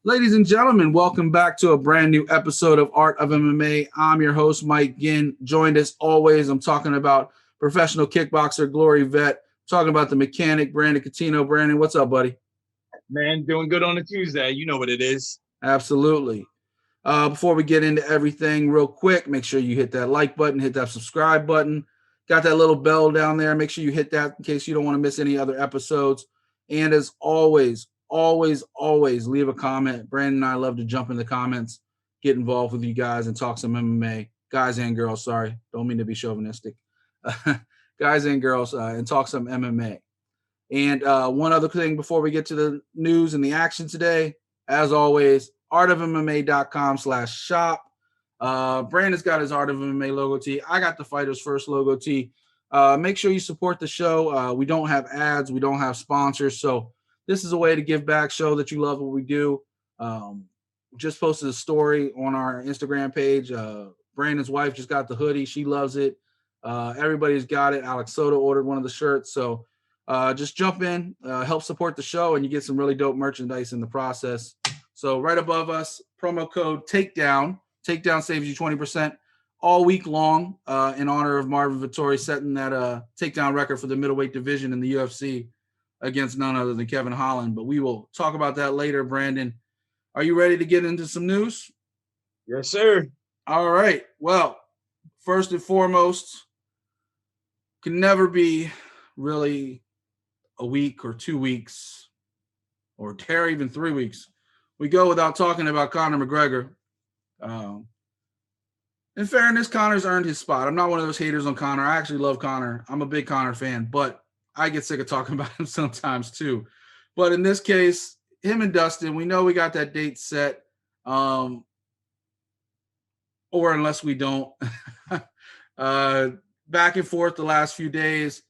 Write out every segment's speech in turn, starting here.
Ladies and gentlemen, welcome back to a brand new episode of Art of MMA. I'm your host, Mike Ginn. Joined as always, I'm talking about professional kickboxer Glory Vet, talking about the mechanic, Brandon Cuttino. Brandon, what's up, buddy? Man, doing good on a Tuesday. You know what it is. Absolutely. Before we get into everything, real quick, make sure you hit that like button, hit that subscribe button. Got that little bell down there. Make sure you hit that in case you don't want to miss any other episodes. And as always, always leave a comment. Brandon and I love to jump in the comments, get involved with you guys, and talk some MMA. Guys and girls, sorry. Don't mean to be chauvinistic. Guys and girls, and talk some MMA. And one other thing before we get to the news and the action today, as always, artofmma.com/shop. Brandon's got his Art of MMA logo tee. I got the Fighters First logo tee. Make sure you support the show. We don't have ads. We don't have sponsors. So this is a way to give back, show that you love what we do. Just posted a story on our Instagram page. Brandon's wife just got the hoodie. She loves it. Everybody's got it. Alex Soto ordered one of the shirts. So just jump in, help support the show, and you get some really dope merchandise in the process. So right above us, promo code TAKEDOWN. Takedown saves you 20% all week long in honor of Marvin Vetorri setting that takedown record for the middleweight division in the UFC against none other than Kevin Holland. But we will talk about that later. Brandon, are you ready to get into some news? Yes, sir. All right. Well, first and foremost, can never be really a week or 2 weeks or dare even 3 weeks. We go without talking about Conor McGregor. In fairness, Conor's earned his spot. I'm not one of those haters on Conor. I actually love Conor. I'm a big Conor fan, but I get sick of talking about him sometimes too. But in this case, him and Dustin, we know we got that date set. Or unless we don't. Back and forth the last few days.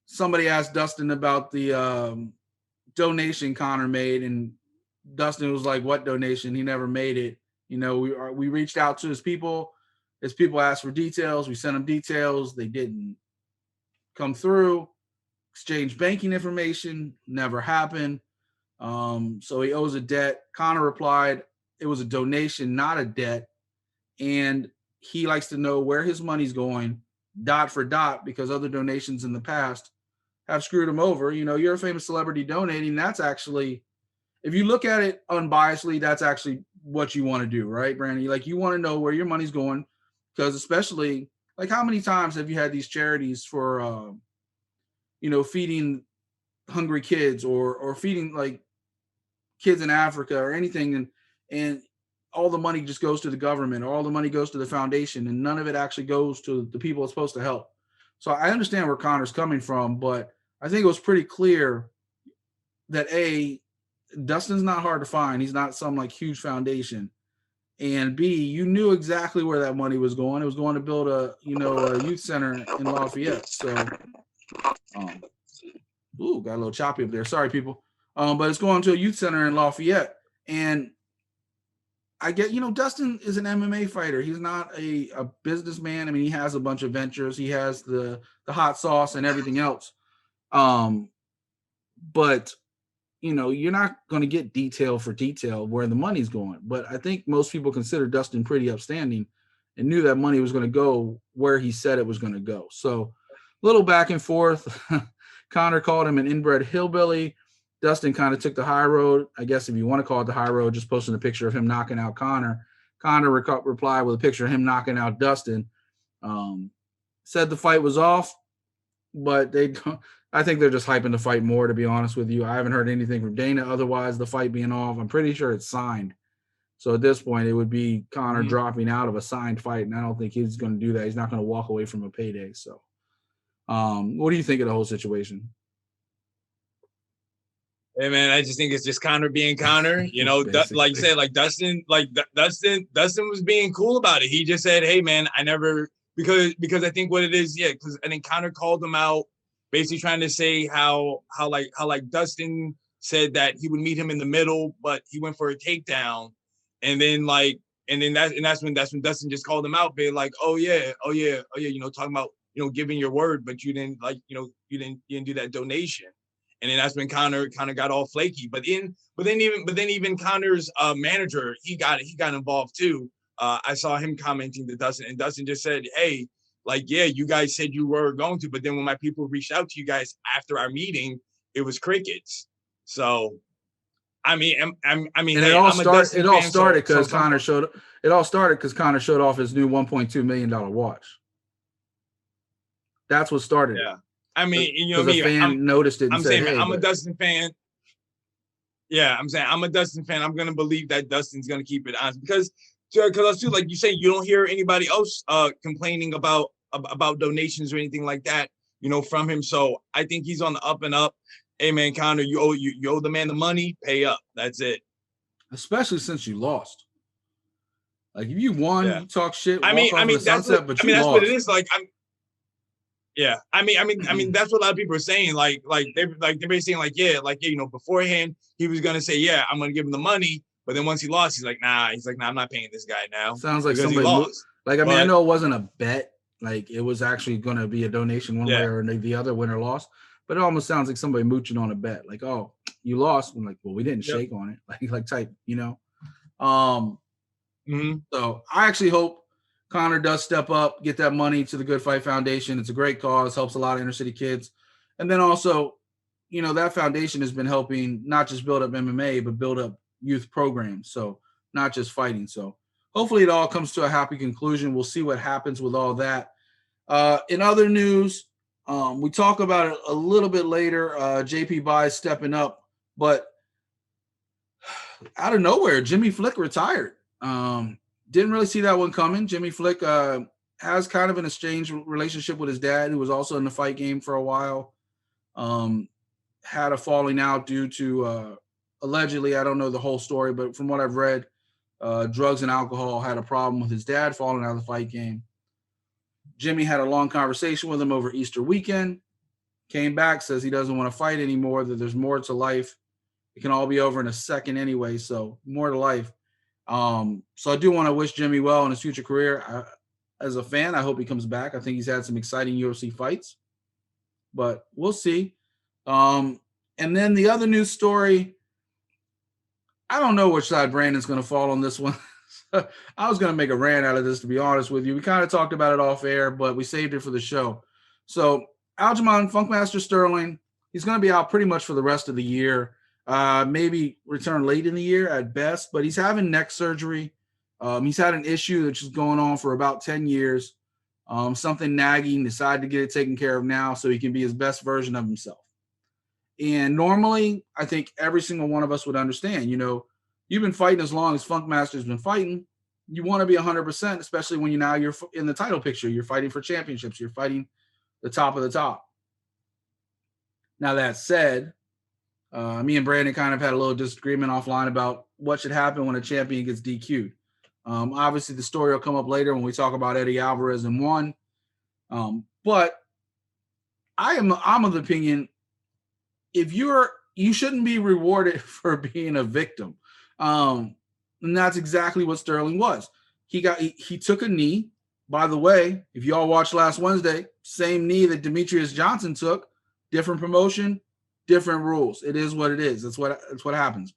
Somebody asked Dustin about the donation Conor made, and Dustin was like, "What donation? He never made it." You know, we reached out to his people. His people asked for details. We sent them details. They didn't come through. Exchange banking information never happened. So he owes a debt. Conor replied, "It was a donation, not a debt." And he likes to know where his money's going, dot for dot, because other donations in the past have screwed him over. You know, you're a famous celebrity donating. That's actually, if you look at it unbiasedly, that's actually what you want to do, right, Brandon? Like, you want to know where your money's going, because especially, like, how many times have you had these charities for, feeding hungry kids or feeding like kids in Africa or anything, and all the money just goes to the government or all the money goes to the foundation, and none of it actually goes to the people it's supposed to help. So I understand where Conor's coming from, but I think it was pretty clear that Dustin's not hard to find. He's not some like huge foundation. And B, you knew exactly where that money was going. It was going to build a youth center in Lafayette. So, got a little choppy up there. Sorry, people. But it's going to a youth center in Lafayette. And I get, Dustin is an MMA fighter. He's not a businessman. I mean, he has a bunch of ventures. He has the hot sauce and everything else. But you're not going to get detail for detail where the money's going. But I think most people consider Dustin pretty upstanding and knew that money was going to go where he said it was going to go. So a little back and forth. Conor called him an inbred hillbilly. Dustin kind of took the high road, I guess, if you want to call it the high road, just posting a picture of him knocking out Conor. Conor replied with a picture of him knocking out Dustin. Said the fight was off, but I think they're just hyping the fight more, to be honest with you. I haven't heard anything from Dana otherwise, the fight being off. I'm pretty sure it's signed. So at this point, it would be Conor dropping out of a signed fight, and I don't think he's going to do that. He's not going to walk away from a payday. So what do you think of the whole situation? Hey man, I just think it's just Conor being Conor. Like you said, like Dustin was being cool about it. He just said, "Hey man, I never," because I think what it is, yeah, because I think Conor called him out, basically trying to say how Dustin said that he would meet him in the middle, but he went for a takedown, and then that's when Dustin just called him out, being like, oh yeah, talking about giving your word, but you didn't you didn't do that donation. And then that's when Conor got all flaky. But then even Conor's manager, he got involved too. I saw him commenting to Dustin, and Dustin just said, "Hey, like, yeah, you guys said you were going to, but then when my people reached out to you guys after our meeting, it was crickets." So, I mean, and it all started because Conor showed. It all started because Conor showed off his new $1.2 million watch. That's what started. Yeah, I mean, you know, me, a fan noticed it. And I'm said, saying, hey, I'm a Dustin fan. Yeah, I'm saying I'm a Dustin fan. I'm gonna believe that Dustin's gonna keep it honest because too, like you say, you don't hear anybody else complaining about donations or anything like that, you know, from him. So I think he's on the up and up. Hey man, Conor, you owe the man the money, pay up. That's it. Especially since you lost. Like if you won, you talk shit. I mean, that's what it is. Like I mean, that's what a lot of people are saying. Like they're basically saying like, yeah, you know, beforehand he was gonna say, yeah, I'm gonna give him the money, but then once he lost, he's like, nah, I'm not paying this guy now. Sounds like somebody lost. Like, I mean, I know it wasn't a bet. Like it was actually gonna be a donation one way or the other, winner lost. But it almost sounds like somebody mooching on a bet. Like, oh, you lost. I'm like, well, we didn't shake on it. Like type, you know. So I actually hope Conor does step up, get that money to the Good Fight Foundation. It's a great cause, helps a lot of inner city kids. And then also, you know, that foundation has been helping not just build up MMA, but build up youth programs. So not just fighting. So hopefully it all comes to a happy conclusion. We'll see what happens with all that. In other news, we talk about it a little bit later. JP Buys stepping up, but out of nowhere, Jimmy Flick retired. Didn't really see that one coming. Jimmy Flick has kind of an estranged relationship with his dad, who was also in the fight game for a while. Had a falling out due to allegedly, I don't know the whole story, but from what I've read, drugs and alcohol. Had a problem with his dad falling out of the fight game. Jimmy had a long conversation with him over Easter weekend. Came back, says he doesn't want to fight anymore, that there's more to life. It can all be over in a second anyway, so more to life. So I do want to wish Jimmy well in his future career. As a fan, I hope he comes back. I think he's had some exciting UFC fights, but we'll see. And then the other news story, I don't know which side Brandon's going to fall on this one. I was going to make a rant out of this, to be honest with you. We kind of talked about it off air, but we saved it for the show. So Aljamain Funkmaster Sterling, he's going to be out pretty much for the rest of the year. Maybe return late in the year at best, but he's having neck surgery. He's had an issue that's just going on for about 10 years. Something nagging, decided to get it taken care of now so he can be his best version of himself. And normally, I think every single one of us would understand, you know, you've been fighting as long as Funkmaster's been fighting. You want to be 100%, especially when you're in the title picture. You're fighting for championships. You're fighting the top of the top. Now, that said, me and Brandon kind of had a little disagreement offline about what should happen when a champion gets DQ'd. Obviously, the story will come up later when we talk about Eddie Alvarez and one. But I'm of the opinion, you shouldn't be rewarded for being a victim. And that's exactly what Sterling was. He took a knee. By the way, if y'all watched last Wednesday, same knee that Demetrious Johnson took, different promotion, different rules. It is what it is. That's what happens.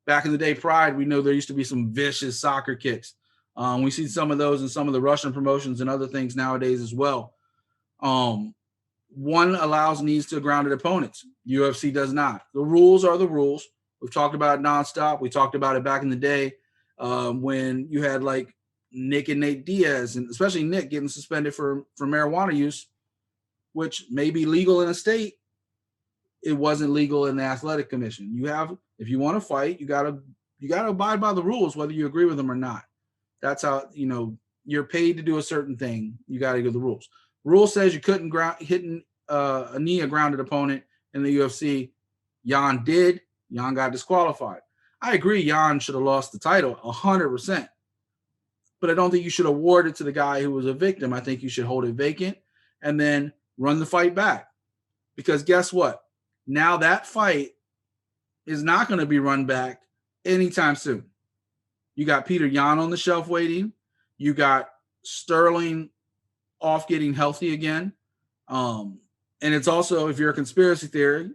Back in the day, Pride, we know there used to be some vicious soccer kicks. We see some of those in some of the Russian promotions and other things nowadays as well. One allows knees to grounded opponents. UFC does not. The rules are the rules. We've talked about it nonstop. We talked about it back in the day when you had like Nick and Nate Diaz, and especially Nick getting suspended for marijuana use, which may be legal in a state. It wasn't legal in the athletic commission. If you want to fight, you gotta abide by the rules, whether you agree with them or not. That's how, you know, you're paid to do a certain thing. You got to do the rules. Rule says you couldn't hit a knee a grounded opponent in the UFC. Jan did. Jan got disqualified. I agree. Jan should have lost the title 100%. But I don't think you should award it to the guy who was a victim. I think you should hold it vacant and then run the fight back. Because guess what? Now that fight is not going to be run back anytime soon. You got Peter Yan on the shelf waiting. You got Sterling off getting healthy again. And it's also, if you're a conspiracy theory,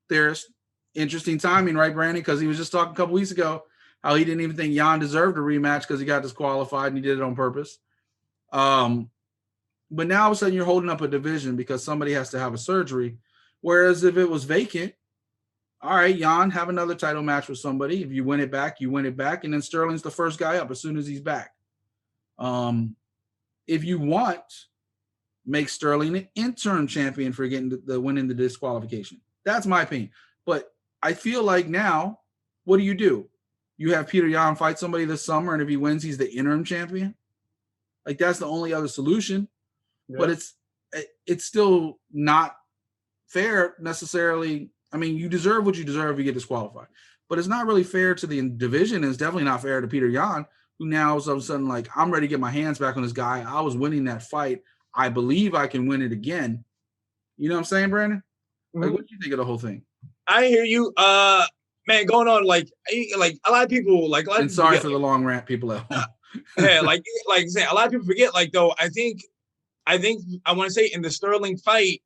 there's interesting timing, right, Brandon? Because he was just talking a couple weeks ago how he didn't even think Jan deserved a rematch because he got disqualified and he did it on purpose. But now all of a sudden you're holding up a division because somebody has to have a surgery. Whereas if it was vacant, all right, Jan, have another title match with somebody. If you win it back, you win it back. And then Sterling's the first guy up as soon as he's back. If you want, make Sterling an interim champion for getting the winning the disqualification. That's my opinion. But I feel like now, what do? You have Peter Yan fight somebody this summer, and if he wins, he's the interim champion. Like, that's the only other solution. Yeah. But it's still not fair necessarily. I mean, you deserve what you deserve if you get disqualified. But it's not really fair to the division. It's definitely not fair to Peter Yan, who now is all of a sudden like, I'm ready to get my hands back on this guy. I was winning that fight. I believe I can win it again. You know what I'm saying, Brandon? Like, what do you think of the whole thing? I hear you. Man, going on like a lot of people like. And sorry for the long rant, people at home. Yeah, like I said, a lot of people forget. Like, though, I think I want to say in the Sterling fight,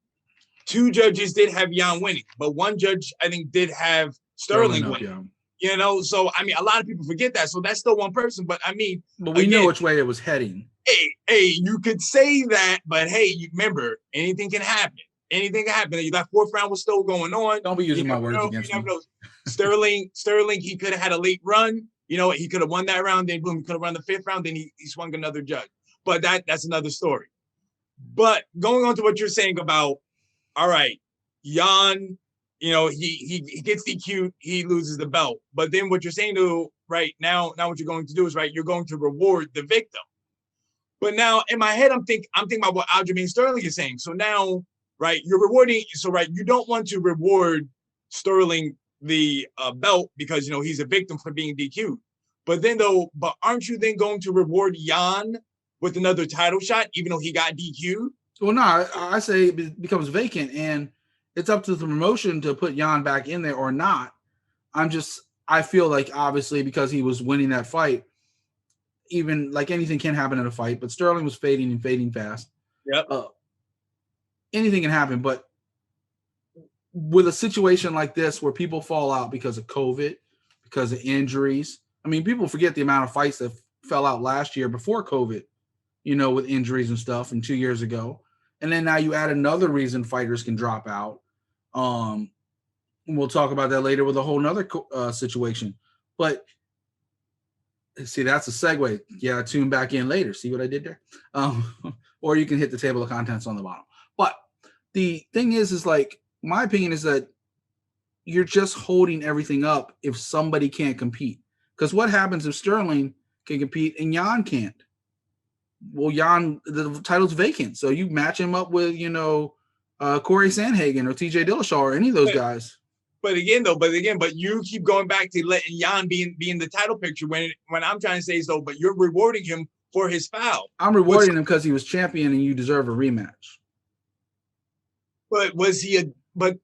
2 judges did have Jan winning, but 1 judge I think did have Sterling winning. Yeah. You know, so I mean, a lot of people forget that. So that's still 1 person, but I mean, but we know which way it was heading. Hey, you could say that, but hey, you remember, anything can happen. Anything can happen. You got 4th round was still going on. Don't be using my words against me. Sterling, he could have had a late run. You know, he could have won that round. Then boom, he could have run the 5th round. Then he swung another judge. But that's another story. But going on to what you're saying about, all right, Jan, you know, he gets DQ'd, he loses the belt. But then what you're saying to right now what you're going to do is right, you're going to reward the victim. But now in my head, I'm thinking about what Aljamain Sterling is saying. So now, right, you're rewarding. So right, you don't want to reward Sterling the belt because, you know, he's a victim for being DQ'd. But aren't you then going to reward Jan with another title shot, even though he got DQ'd? Well, no, I say it becomes vacant, and it's up to the promotion to put Jan back in there or not. I feel like obviously because he was winning that fight, even like anything can happen in a fight, but Sterling was fading fast. Yep. Anything can happen, but with a situation like this where people fall out because of COVID, because of injuries. I mean, people forget the amount of fights that fell out last year before COVID, you know, with injuries and stuff, and 2 years ago. And then now you add another reason fighters can drop out. And we'll talk about that later with a whole nother situation. But see, that's a segue. Yeah, tune back in later. See what I did there? Or you can hit the table of contents on the bottom. But the thing is like, my opinion is that you're just holding everything up if somebody can't compete. Because what happens if Sterling can compete and Jan can't? Well, Jan, the title's vacant. So you match him up with, you know, Corey Sandhagen or TJ Dillashaw or any of those guys. But you keep going back to letting Jan be in the title picture when I'm trying to say so, but you're rewarding him for his foul. I'm rewarding him because he was champion and you deserve a rematch. But was he but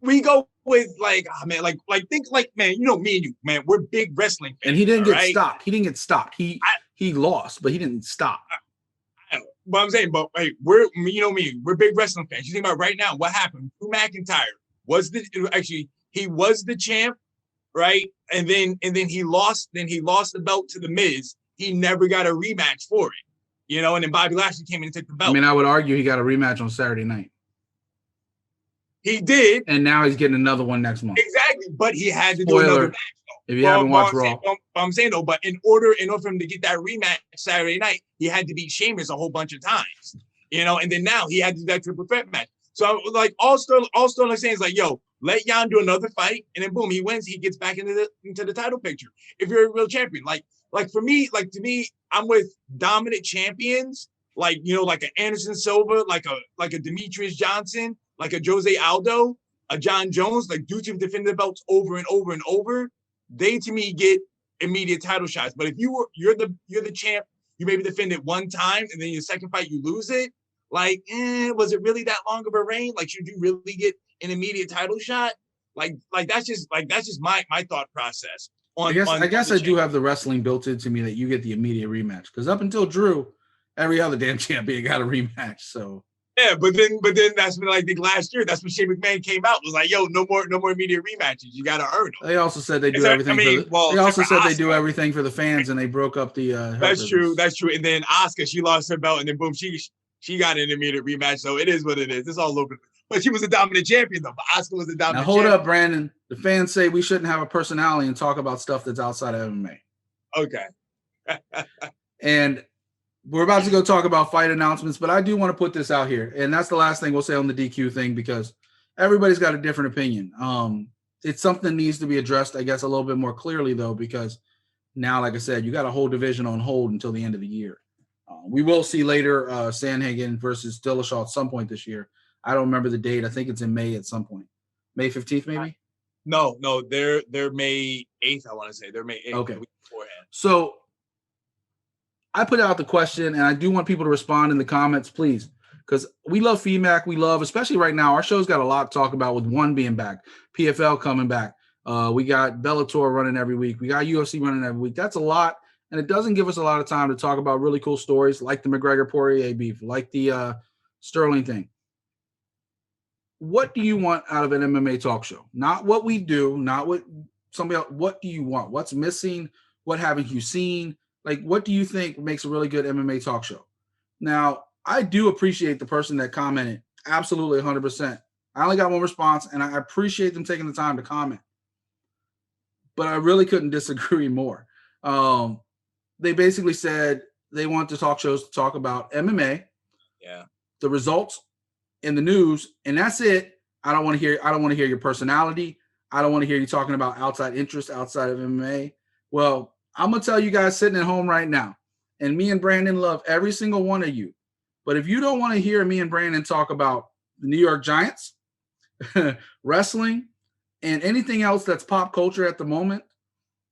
we go with like, oh man, like think like, man, you know, me and you, man, we're big wrestling fans. And he didn't get stopped. He didn't get stopped. He lost, but he didn't stop. But I'm saying, but hey, we're big wrestling fans. You think about right now, what happened? Drew McIntyre he was the champ, right? And then he lost the belt to The Miz. He never got a rematch for it. You know, and then Bobby Lashley came in and took the belt. I mean, I would argue he got a rematch on Saturday night. He did. And now he's getting another one next month. Exactly. But he had to do another match. If you haven't watched Raw. I'm saying though, but in order for him to get that rematch Saturday night, he had to beat Sheamus a whole bunch of times. You know, and then now he had to do that triple threat match. So like all Sterling saying is like, yo, let Jan do another fight, and then boom, he wins, he gets back into the title picture. If you're a real champion. Like for me, like to me, I'm with dominant champions, like, you know, like an Anderson Silva, like a Demetrious Johnson, like a Jose Aldo, a John Jones, like dudes who've defended the belts over and over and over. They to me get immediate title shots. But if you're the champ, you maybe defend it one time and then your second fight you lose it. Like, was it really that long of a reign? Like, should you really get an immediate title shot? Like that's just my thought process. I guess I do have the wrestling built into me that you get the immediate rematch. Because up until Drew, every other damn champion got a rematch. So Yeah, but then that's when, like, the last year, that's when Shane McMahon came out, was like, "Yo, no more immediate rematches. You got to earn them." They also said they do everything for the. They also said they do everything for the fans, and they broke up the. That's true. That's true. And then Asuka, she lost her belt, and then boom, she got an immediate rematch. So it is what it is. It's all over. But she was a dominant champion, though. But Asuka was a dominant. Now hold up, Brandon. The fans say we shouldn't have a personality and talk about stuff that's outside of MMA. Okay. And we're about to go talk about fight announcements, but I do want to put this out here, and that's the last thing we'll say on the DQ thing, because everybody's got a different opinion. It's something that needs to be addressed, I guess, a little bit more clearly, though, because now, like I said, you got a whole division on hold until the end of the year. We will see later Sandhagen versus Dillashaw at some point this year. I don't remember the date. I think it's in May at some point. May 15th, maybe? No, they're May 8th, I want to say. They're May 8th. Okay. So I put out the question, and I do want people to respond in the comments, please, because we love feedback. We love, especially right now, our show's got a lot to talk about with ONE being back, PFL coming back. We got Bellator running every week. We got UFC running every week. That's a lot, and it doesn't give us a lot of time to talk about really cool stories like the McGregor-Poirier beef, like the Sterling thing. What do you want out of an MMA talk show? Not what we do, not what somebody else. What do you want? What's missing? What haven't you seen? Like, what do you think makes a really good MMA talk show? Now, I do appreciate the person that commented. Absolutely, 100%. I only got one response, and I appreciate them taking the time to comment. But I really couldn't disagree more. They basically said they want the talk shows to talk about MMA, the results, and the news, and that's it. I don't want to hear your personality. I don't want to hear you talking about outside interests outside of MMA. Well, I'm going to tell you guys sitting at home right now, and me and Brandon love every single one of you. But if you don't want to hear me and Brandon talk about the New York Giants, wrestling, and anything else that's pop culture at the moment,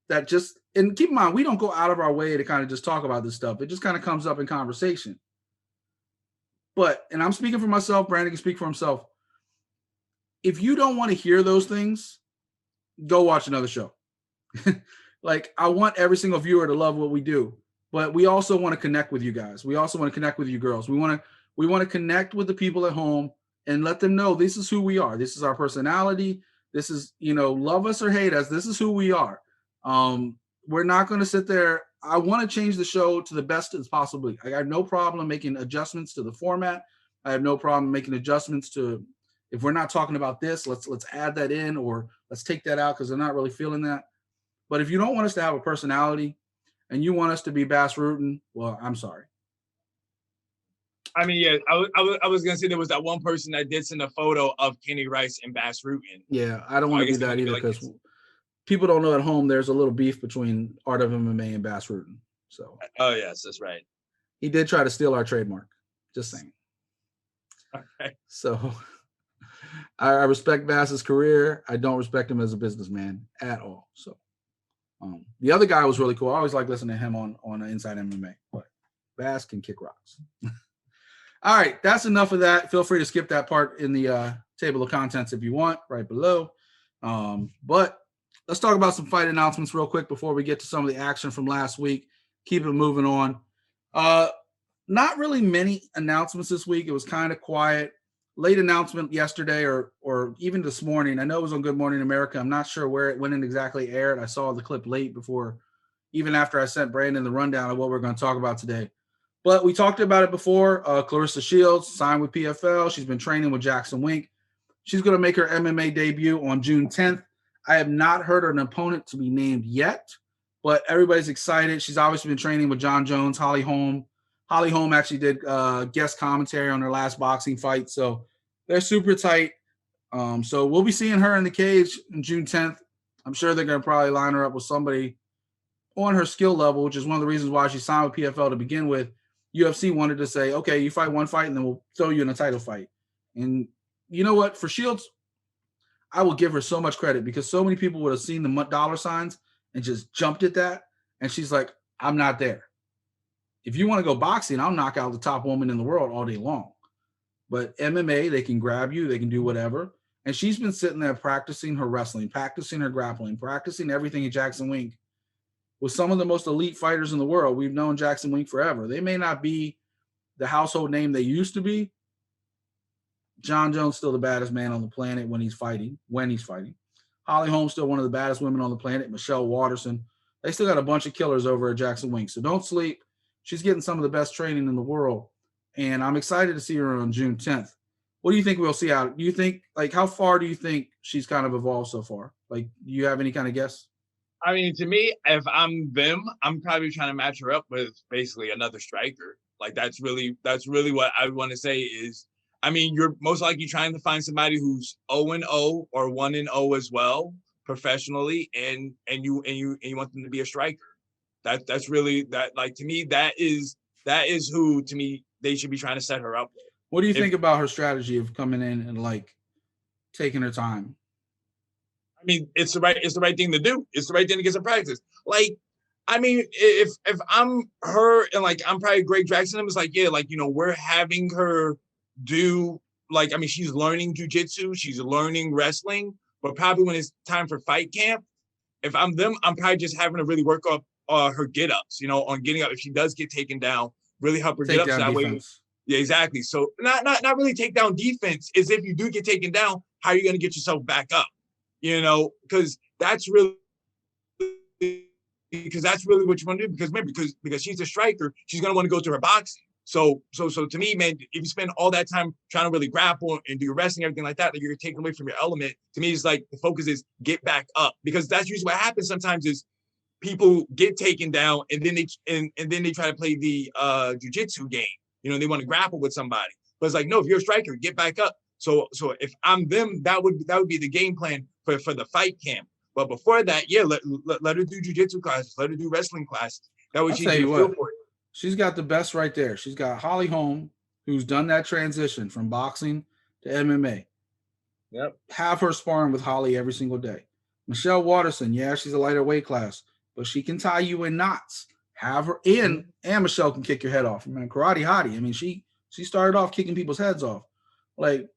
that just, and keep in mind, we don't go out of our way to kind of just talk about this stuff. It just kind of comes up in conversation. But, and I'm speaking for myself, Brandon can speak for himself. If you don't want to hear those things, go watch another show. Like, I want every single viewer to love what we do, but we also want to connect with you guys. We also want to connect with you girls. We want to connect with the people at home and let them know this is who we are. This is our personality. This is, love us or hate us. This is who we are. We're not going to sit there. I want to change the show to the best as possible. I have no problem making adjustments to the format. I have no problem making adjustments to, if we're not talking about this, let's add that in, or let's take that out because they're not really feeling that. But if you don't want us to have a personality and you want us to be bass rooting, well, I'm sorry. I mean, yeah, I was going to say there was that one person that did send a photo of Kenny Rice and Bass Rutten. Yeah, I don't want to do that either because people don't know at home there's a little beef between Art of MMA and Bass Rutten. So. Oh, yes, that's right. He did try to steal our trademark. Just saying. Okay. So I respect Bass's career. I don't respect him as a businessman at all. So. The other guy was really cool. I always like listening to him on Inside MMA, but Bass can kick rocks. All right, that's enough of that. Feel free to skip that part in the table of contents if you want, right below. But let's talk about some fight announcements real quick before we get to some of the action from last week. Keep it moving on. Not really many announcements this week. It was kind of quiet. Late announcement yesterday or even this morning. I know it was on Good Morning America. I'm not sure where it went and exactly aired. I saw the clip late before, even after I sent Brandon the rundown of what we're going to talk about today. But we talked about it before. Clarissa Shields signed with PFL. She's been training with Jackson Wink. She's going to make her MMA debut on June 10th. I have not heard an opponent to be named yet, but everybody's excited. She's obviously been training with John Jones, Holly Holm. Holly Holm actually did guest commentary on her last boxing fight, so they're super tight. So we'll be seeing her in the cage on June 10th. I'm sure they're going to probably line her up with somebody on her skill level, which is one of the reasons why she signed with PFL to begin with. UFC wanted to say, okay, you fight one fight, and then we'll throw you in a title fight. And you know what? For Shields, I will give her so much credit because so many people would have seen the dollar signs and just jumped at that. And she's like, I'm not there. If you want to go boxing, I'll knock out the top woman in the world all day long. But MMA, they can grab you. They can do whatever. And she's been sitting there practicing her wrestling, practicing her grappling, practicing everything at Jackson Wink with some of the most elite fighters in the world. We've known Jackson Wink forever. They may not be the household name they used to be, John Jones still the baddest man on the planet when he's fighting. Holly Holm's still one of the baddest women on the planet. Michelle Waterson. They still got a bunch of killers over at Jackson Wink. So don't sleep. She's getting some of the best training in the world. And I'm excited to see her on June 10th. What do you think we'll see out? Do you think, like, how far do you think she's kind of evolved so far? Like, do you have any kind of guess? I mean, to me, if I'm them, I'm probably trying to match her up with basically another striker. Like, that's really what I want to say is, I mean, you're most likely trying to find somebody who's 0-0 or 1-0 as well professionally, and you want them to be a striker. That's really that. Like, to me, that is who, to me, they should be trying to set her up with. What do you think about her strategy of coming in and like taking her time? I mean, it's the right thing to do. It's the right thing to get some practice. Like, I mean, if I'm her and like I'm probably Greg Jackson, it's like, yeah, like, you know, we're having her do, like, I mean, she's learning jujitsu, she's learning wrestling, but probably when it's time for fight camp, if I'm them, I'm probably just having to really work up her get ups, you know, on getting up. If she does get taken down, really help her get up. So that way, yeah, exactly. So not really take down defense. Is if you do get taken down, how are you going to get yourself back up? You know, because that's really what you want to do. Because remember, because she's a striker, she's going to want to go to her boxing. So to me, man, if you spend all that time trying to really grapple and do your wrestling, everything like that, you're taking away from your element. To me, it's like the focus is get back up, because that's usually what happens sometimes is people get taken down and then they try to play the jiu-jitsu game. You know, they want to grapple with somebody. But it's like, no, if you're a striker, get back up. So if I'm them, that would be the game plan for the fight camp. But before that, yeah, let her do jiu-jitsu classes, let her do wrestling classes. That way she can feel for it. She's got the best right there. She's got Holly Holm, who's done that transition from boxing to MMA. Yep. Have her sparring with Holly every single day. Michelle Waterson, yeah, she's a lighter weight class, but she can tie you in knots. Have her in, and Michelle can kick your head off. I mean, karate hottie. I mean, she started off kicking people's heads off. Like,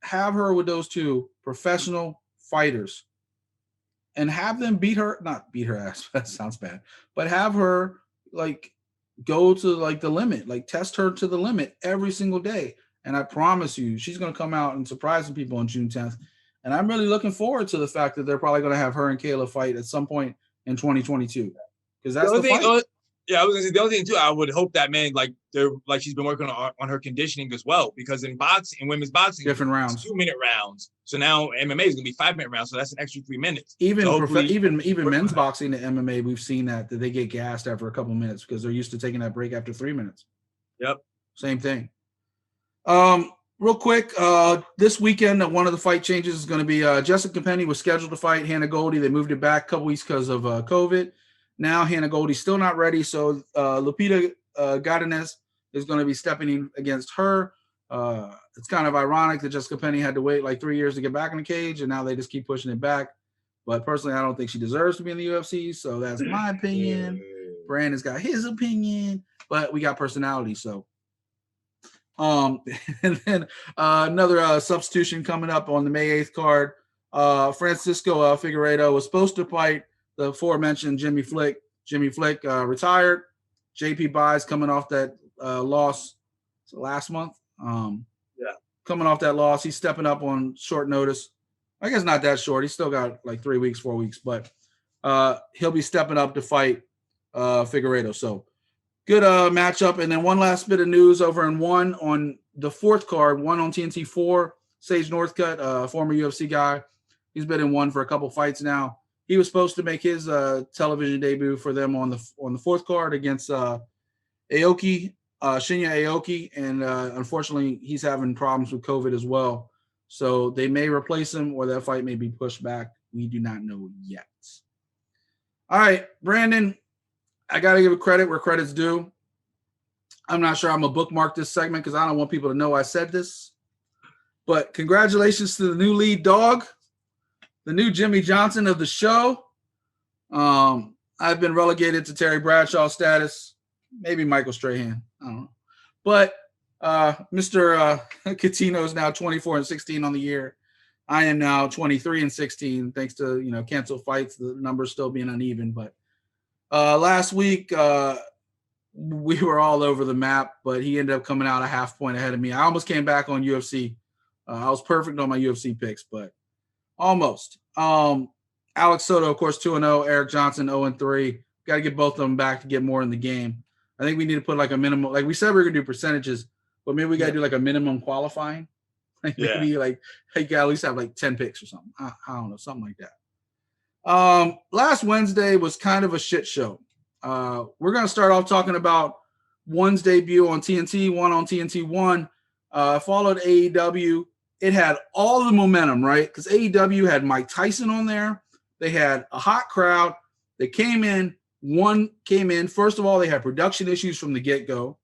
have her with those two professional fighters and have them not beat her ass, that sounds bad, but have her like go to like the limit, like test her to the limit every single day. And I promise you, she's going to come out and surprise some people on June 10th. And I'm really looking forward to the fact that they're probably going to have her and Kayla fight at some point in 2022. Because that's the fight. Yeah, I was gonna say the only thing too. I would hope that, man, like she's been working on her conditioning as well, because in women's boxing, different rounds, 2-minute rounds. So now MMA is gonna be 5-minute rounds, so that's an extra 3 minutes. Even men's boxing to MMA, we've seen that they get gassed after a couple minutes because they're used to taking that break after 3 minutes. Yep, same thing. Real quick, this weekend, one of the fight changes is going to be Jessica Penny was scheduled to fight Hannah Goldie. They moved it back a couple weeks because of COVID. Now Hannah Goldie's still not ready, so Lupita Godinez is going to be stepping in against her. It's kind of ironic that Jessica Penny had to wait like 3 years to get back in the cage, and now they just keep pushing it back. But personally, I don't think she deserves to be in the UFC, so that's my opinion. Brandon's got his opinion, but we got personality, so. And then another substitution coming up on the May 8th card. Francisco Figueiredo was supposed to fight the aforementioned Jimmy Flick. Jimmy Flick retired. JP Buys coming off that loss last month. Coming off that loss, he's stepping up on short notice. I guess not that short. He's still got like 3 weeks, 4 weeks, but he'll be stepping up to fight Figueiredo. So good matchup. And then one last bit of news over in one on the fourth card, one on TNT4, Sage Northcutt, former UFC guy. He's been in one for a couple fights now. He was supposed to make his television debut for them on the fourth card against Shinya Aoki, and unfortunately, he's having problems with COVID as well. So they may replace him, or that fight may be pushed back. We do not know yet. All right, Brandon, I got to give credit where credit's due. I'm not sure I'm going to bookmark this segment because I don't want people to know I said this. But congratulations to the new lead dog, the new Jimmy Johnson of the show. I've been relegated to Terry Bradshaw status, maybe Michael Strahan. I don't know. But Mr. Cuttino is now 24-16 on the year. I am now 23-16, thanks to canceled fights, the numbers still being uneven. But last week we were all over the map, but he ended up coming out a half point ahead of me. I almost came back on UFC I was perfect on my UFC picks, but almost. Alex Soto, of course, 2-0. Erik Johnson, 0-3. Got to get both of them back to get more in the game. I think we need to put like a minimum. Like we said, we're gonna do percentages, but maybe we got to do like a minimum qualifying. Like maybe like you got to at least have like 10 picks or something. I don't know, something like that. Last Wednesday was kind of a shit show. We're gonna start off talking about one's debut on TNT, one on TNT one. Followed AEW. It had all the momentum, right? Because AEW had Mike Tyson on there. They had a hot crowd. They came in. One came in. First of all, they had production issues from the get-go.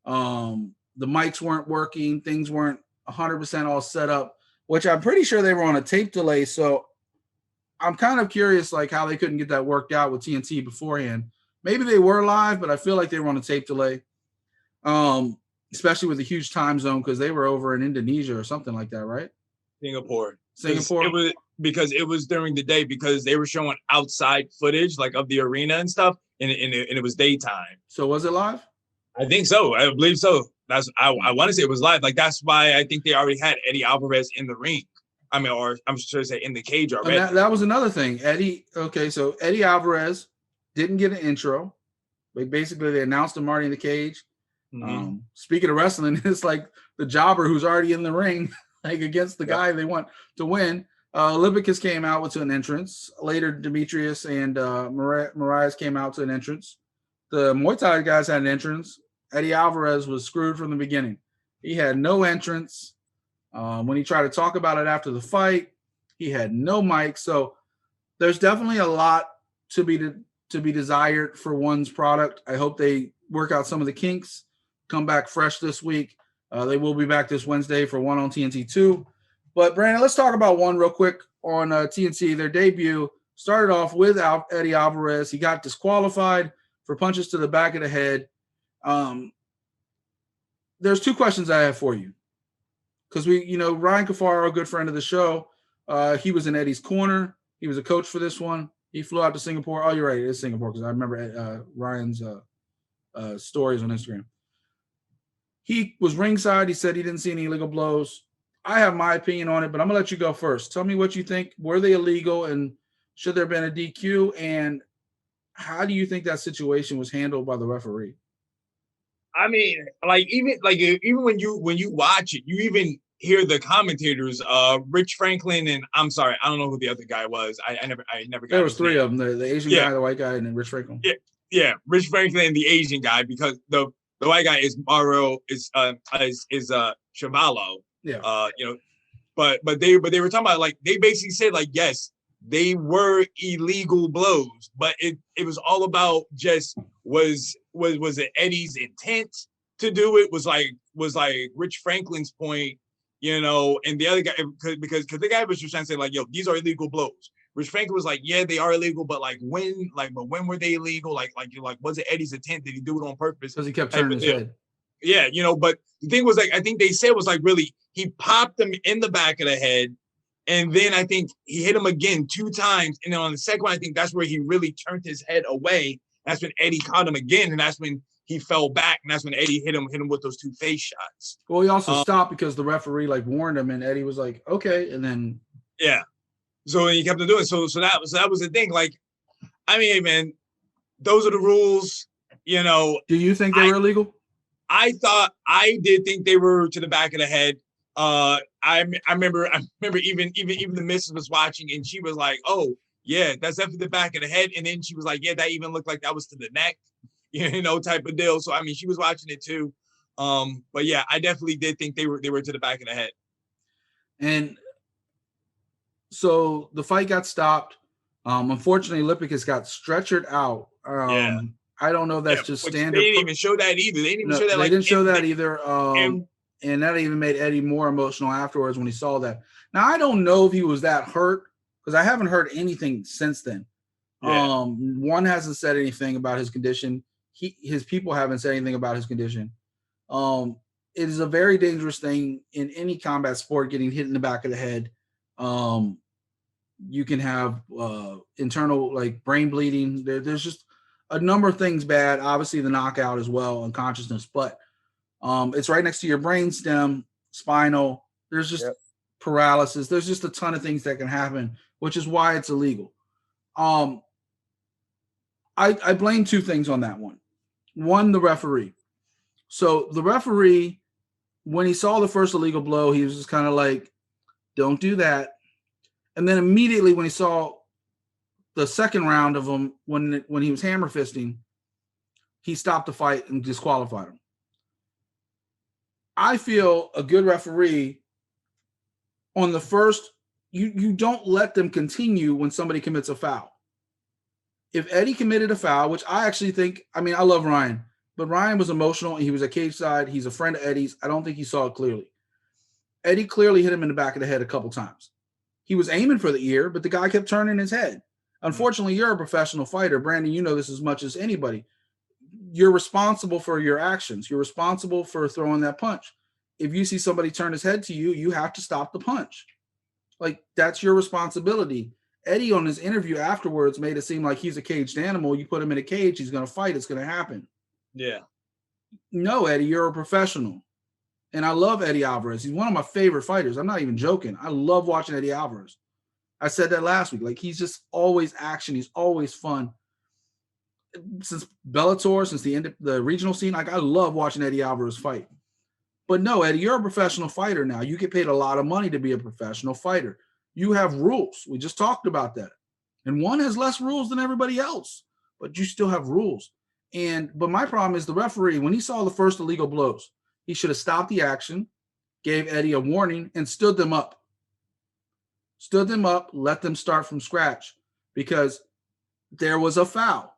The mics weren't working. Things weren't 100% all set up, which I'm pretty sure they were on a tape delay. So I'm kind of curious, like, how they couldn't get that worked out with TNT beforehand. Maybe they were live, but I feel like they were on a tape delay, especially with a huge time zone because they were over in Indonesia or something like that, right? Singapore. It was during the day because they were showing outside footage like of the arena and stuff, and it was daytime. So was it live? I think so. I believe so. I want to say it was live. Like that's why I think they already had Eddie Alvarez in the ring. I mean, or I'm sure to say in the cage already. And that was another thing. So Eddie Alvarez didn't get an intro. Like basically they announced him already in the cage. Mm-hmm. Speaking of wrestling, it's like the jobber who's already in the ring, like against the guy they want to win. Lipicus came out with an entrance. Later, Demetrious and Moraes came out to an entrance. The Muay Thai guys had an entrance. Eddie Alvarez was screwed from the beginning. He had no entrance. When he tried to talk about it after the fight, he had no mic. So there's definitely a lot to be desired for one's product. I hope they work out some of the kinks, come back fresh this week. They will be back this Wednesday for one on TNT 2. But, Brandon, let's talk about one real quick on TNT. Their debut started off with Eddie Alvarez. He got disqualified for punches to the back of the head. There's two questions I have for you. Because Ryan Cafaro, a good friend of the show, he was in Eddie's corner. He was a coach for this one. He flew out to Singapore. Oh, you're right. It is Singapore because I remember Ryan's stories on Instagram. He was ringside. He said he didn't see any illegal blows. I have my opinion on it, but I'm going to let you go first. Tell me what you think. Were they illegal, and should there have been a DQ? And how do you think that situation was handled by the referee? I mean, even when you watch it, you even hear the commentators, Rich Franklin, and I'm sorry, I don't know who the other guy was. I never got. There was three of them: the Asian guy, the white guy, and then Rich Franklin. Yeah, Rich Franklin and the Asian guy, because the white guy is Mauro is Chavallo. Yeah. But they were talking about, like, they basically said, like, yes, they were illegal blows, but it was all about just was it Eddie's intent to do it? Was like Rich Franklin's point, and the other guy, because the guy was just trying to say, like, yo, these are illegal blows. Rich Franklin was like, yeah, they are illegal, but when were they illegal? Like was it Eddie's intent? Did he do it on purpose? Because he kept turning his head. Yeah, but the thing was, like, I think they said was, like, really, he popped him in the back of the head, and then I think he hit him again 2 times, and then on the second one, I think that's where he really turned his head away. That's when Eddie caught him again, and that's when he fell back, and that's when Eddie hit him with those 2 face shots. Well, he also stopped because the referee, like, warned him, and Eddie was like, okay, and then so he kept on doing it. So that was the thing. Like, I mean, man, those are the rules. Do you think they were illegal? I did think they were to the back of the head. I remember even the missus was watching, and she was like, "Oh, yeah, that's definitely the back of the head." And then she was like, "Yeah, that even looked like that was to the neck," type of deal. So I mean, she was watching it too. But yeah, I definitely did think they were to the back of the head. And so the fight got stopped. Unfortunately, Lipicus got stretchered out. I don't know if that's just standard. They didn't even show that either. They didn't even show that. They didn't show that either. And that even made Eddie more emotional afterwards when he saw that. Now, I don't know if he was that hurt because I haven't heard anything since then. Yeah. One hasn't said anything about his condition. His people haven't said anything about his condition. It is a very dangerous thing in any combat sport, getting hit in the back of the head. You can have internal, like, brain bleeding. There's just a number of things bad. Obviously, the knockout as well, unconsciousness, but it's right next to your brain stem, spinal. There's just paralysis. There's just a ton of things that can happen, which is why it's illegal. I blame two things on that one. One, the referee. So the referee, when he saw the first illegal blow, he was just kind of like, don't do that. And then immediately when he saw the second round of him, when he was hammer fisting, he stopped the fight and disqualified him. I feel a good referee on the first, you don't let them continue when somebody commits a foul. If Eddie committed a foul, which I actually think, I mean, I love Ryan, but Ryan was emotional and he was at cage side. He's a friend of Eddie's. I don't think he saw it clearly. Eddie clearly hit him in the back of the head a couple times. He was aiming for the ear, but the guy kept turning his head. Unfortunately, you're a professional fighter. Brandon, you know this as much as anybody. You're responsible for your actions. You're responsible for throwing that punch. If you see somebody turn his head to you, you have to stop the punch. Like, that's your responsibility. Eddie, on his interview afterwards, made it seem like he's a caged animal. You put him in a cage, he's going to fight. It's going to happen. Yeah. No, Eddie, you're a professional. And I love Eddie Alvarez. He's one of my favorite fighters. I'm not even joking. I love watching Eddie Alvarez. I said that last week. Like, he's just always action. He's always fun. Since Bellator, since the end of the regional scene, like, I love watching Eddie Alvarez fight. But no, Eddie, you're a professional fighter now. You get paid a lot of money to be a professional fighter. You have rules. We just talked about that. And one has less rules than everybody else, but you still have rules. But my problem is the referee, when he saw the first illegal blows, he should have stopped the action, gave Eddie a warning, and stood them up. Stood them up, let them start from scratch, because there was a foul.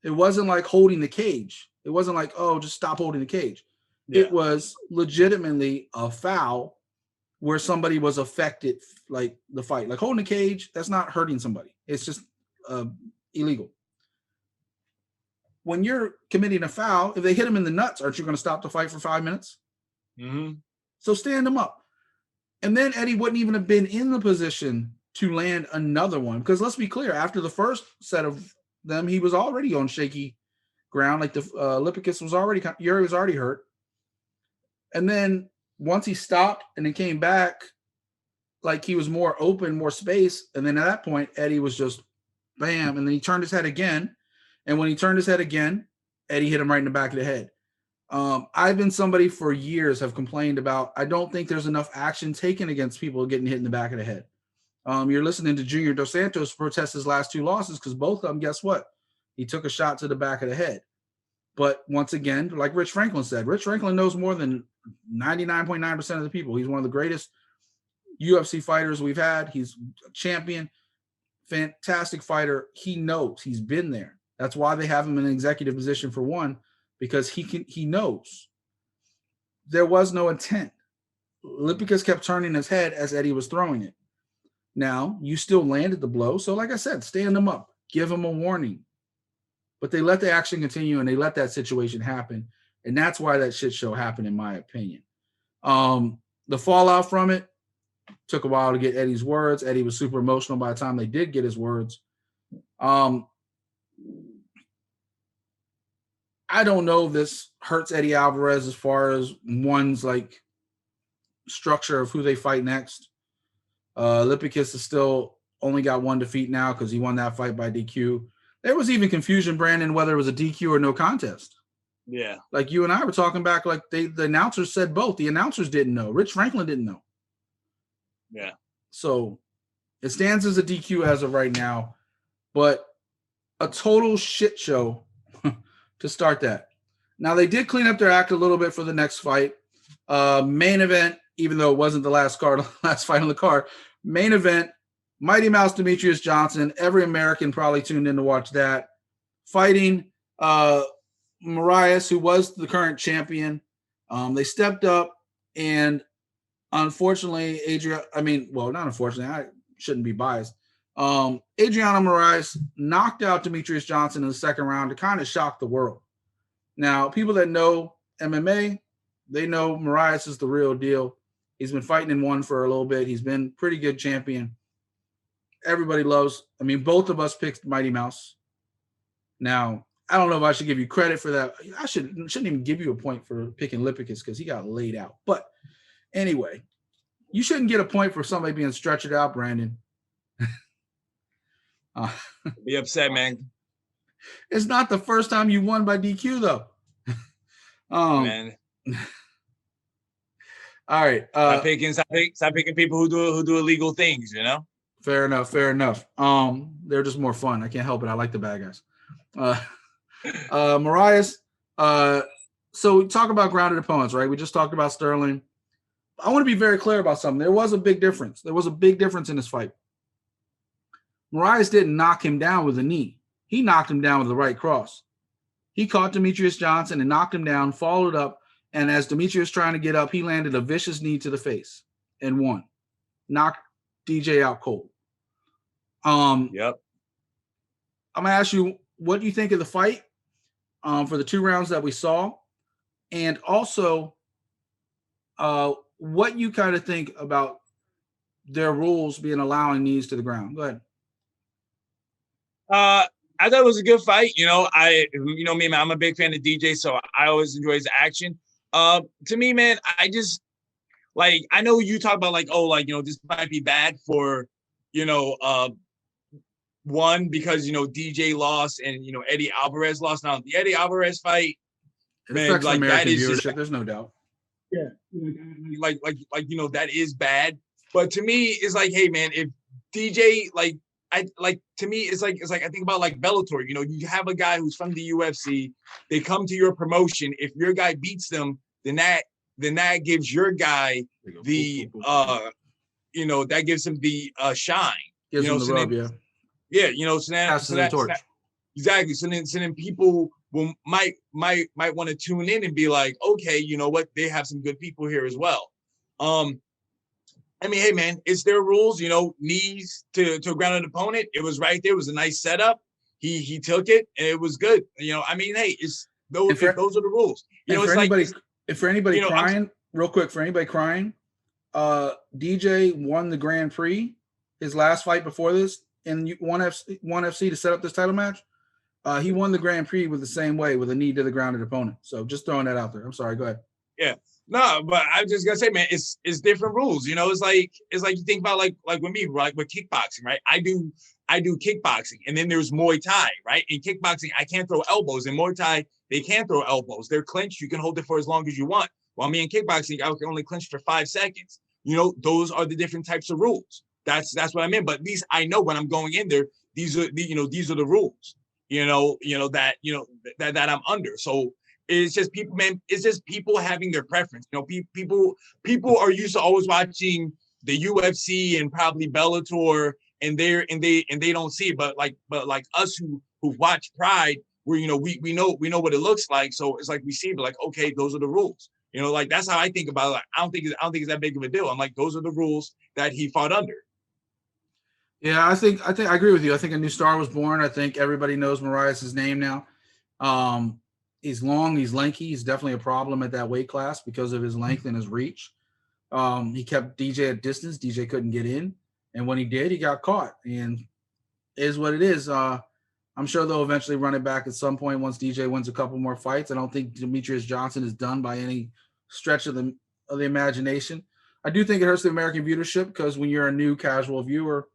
It wasn't like holding the cage. It wasn't like, oh, just stop holding the cage. Yeah. It was legitimately a foul where somebody was affected, like the fight. Like holding a cage, that's not hurting somebody. It's just illegal. When you're committing a foul, if they hit him in the nuts, aren't you going to stop the fight for 5 minutes? Mm-hmm. So stand him up. And then Eddie wouldn't even have been in the position to land another one. Because let's be clear, after the first set of them, he was already on shaky ground. Like the Lipicus was already, Yuri was already hurt. And then once he stopped and then came back, like he was more open, more space. And then at that point, Eddie was just bam. And then he turned his head again. And when he turned his head again, Eddie hit him right in the back of the head. I've been somebody for years have complained about, I don't think there's enough action taken against people getting hit in the back of the head. You're listening to Junior Dos Santos protest his last two losses because both of them, guess what? He took a shot to the back of the head. But once again, like Rich Franklin said, Rich Franklin knows more than 99.9% of the people. He's one of the greatest UFC fighters we've had. He's a champion, fantastic fighter. He knows. He's been there. That's why they have him in an executive position for one, because he knows. There was no intent. Lipicus kept turning his head as Eddie was throwing it. Now, you still landed the blow. So like I said, stand him up. Give him a warning. But they let the action continue and they let that situation happen. And that's why that shit show happened, in my opinion. The fallout from it took a while to get Eddie's words. Eddie was super emotional by the time they did get his words. I don't know if this hurts Eddie Alvarez as far as one's like structure of who they fight next. Lipicus is still only got one defeat now because he won that fight by DQ. There was even confusion, Brandon, whether it was a DQ or no contest. Yeah. Like you and I were talking back, like the announcers said both. The announcers didn't know. Rich Franklin didn't know. Yeah. So it stands as a DQ as of right now, but a total shit show to start that. Now they did clean up their act a little bit for the next fight. Main event, even though it wasn't the last fight on the card. Main event, Mighty Mouse Demetrious Johnson. Every American probably tuned in to watch that. Fighting Moraes, who was the current champion. They stepped up, and unfortunately, not unfortunately, I shouldn't be biased. Adriano Moraes knocked out Demetrious Johnson in the second round to kind of shock the world. Now, people that know MMA, they know Moraes is the real deal. He's been fighting in one for a little bit. He's been pretty good champion. Everybody loves, both of us picked Mighty Mouse. Now, I don't know if I should give you credit for that. I shouldn't even give you a point for picking Lipicus because he got laid out. But anyway, You shouldn't get a point for somebody being stretched out, Brandon. Be upset, man. It's not the first time you won by DQ, though. Man. All right. Stop picking people who do illegal things, you know? Fair enough. They're just more fun. I can't help it. I like the bad guys. Moraes. So we talk about grounded opponents, right? We just talked about Sterling. I want to be very clear about something. There was a big difference. In this fight. Moraes didn't knock him down with a knee. He knocked him down with the right cross. He caught Demetrious Johnson and knocked him down, followed up, and as Demetrious trying to get up, he landed a vicious knee to the face and won. Knocked DJ out cold. Yep. I'm going to ask you, what do you think of the fight for the 2 rounds that we saw? And also, what you kind of think about their rules being allowing knees to the ground. Go ahead. I thought it was a good fight. You know me, man, I'm a big fan of DJ, so I always enjoy his action. To me, man, I just I know you talk about this might be bad for, one, because, DJ lost and, Eddie Alvarez lost. Now, the Eddie Alvarez fight, it affects American viewership, there's no doubt. Yeah. That is bad. But to me, it's hey, man, if DJ, to me, it's I think about Bellator, you have a guy who's from the UFC, they come to your promotion. If your guy beats them, then that gives your guy the, that gives him the shine. Gives him the rub, yeah. Yeah, exactly. So then people might want to tune in and be like, okay, you know what? They have some good people here as well. I mean, hey, man, it's their rules. Knees to a grounded opponent. It was right there. It was a nice setup. He took it and it was good. I mean, hey, those are the rules. For anybody crying, real quick, DJ won the Grand Prix, his last fight before this, in one FC to set up this title match. He won the Grand Prix with the same way, with a knee to the grounded opponent. So just throwing that out there. I'm sorry. Go ahead. Yeah. No, but I was just gonna say, man, it's different rules. It's like you think about with me, right? With kickboxing, right? I do kickboxing, and then there's Muay Thai, right? In kickboxing, I can't throw elbows. In Muay Thai, they can throw elbows. They're clinched. You can hold it for as long as you want. While me in kickboxing, I can only clinch for 5 seconds. Those are the different types of rules. That's what I'm in. But at least I know when I'm going in there, these are the rules. That I'm under. So it's just people, man. It's just people having their preference. People are used to always watching the UFC and probably Bellator, and they don't see it. But us who watch Pride, where we know what it looks like. So it's we see it, but okay, those are the rules. That's how I think about it. I don't think it's that big of a deal. I'm those are the rules that he fought under. Yeah, I think I agree with you. I think a new star was born. I think everybody knows Moraes' name now. He's long, he's lanky. He's definitely a problem at that weight class because of his length and his reach. He kept DJ at distance. DJ couldn't get in. And when he did, he got caught. And it is what it is. I'm sure they'll eventually run it back at some point once DJ wins a couple more fights. I don't think Demetrious Johnson is done by any stretch of the imagination. I do think it hurts the American viewership because when you're a new casual viewer,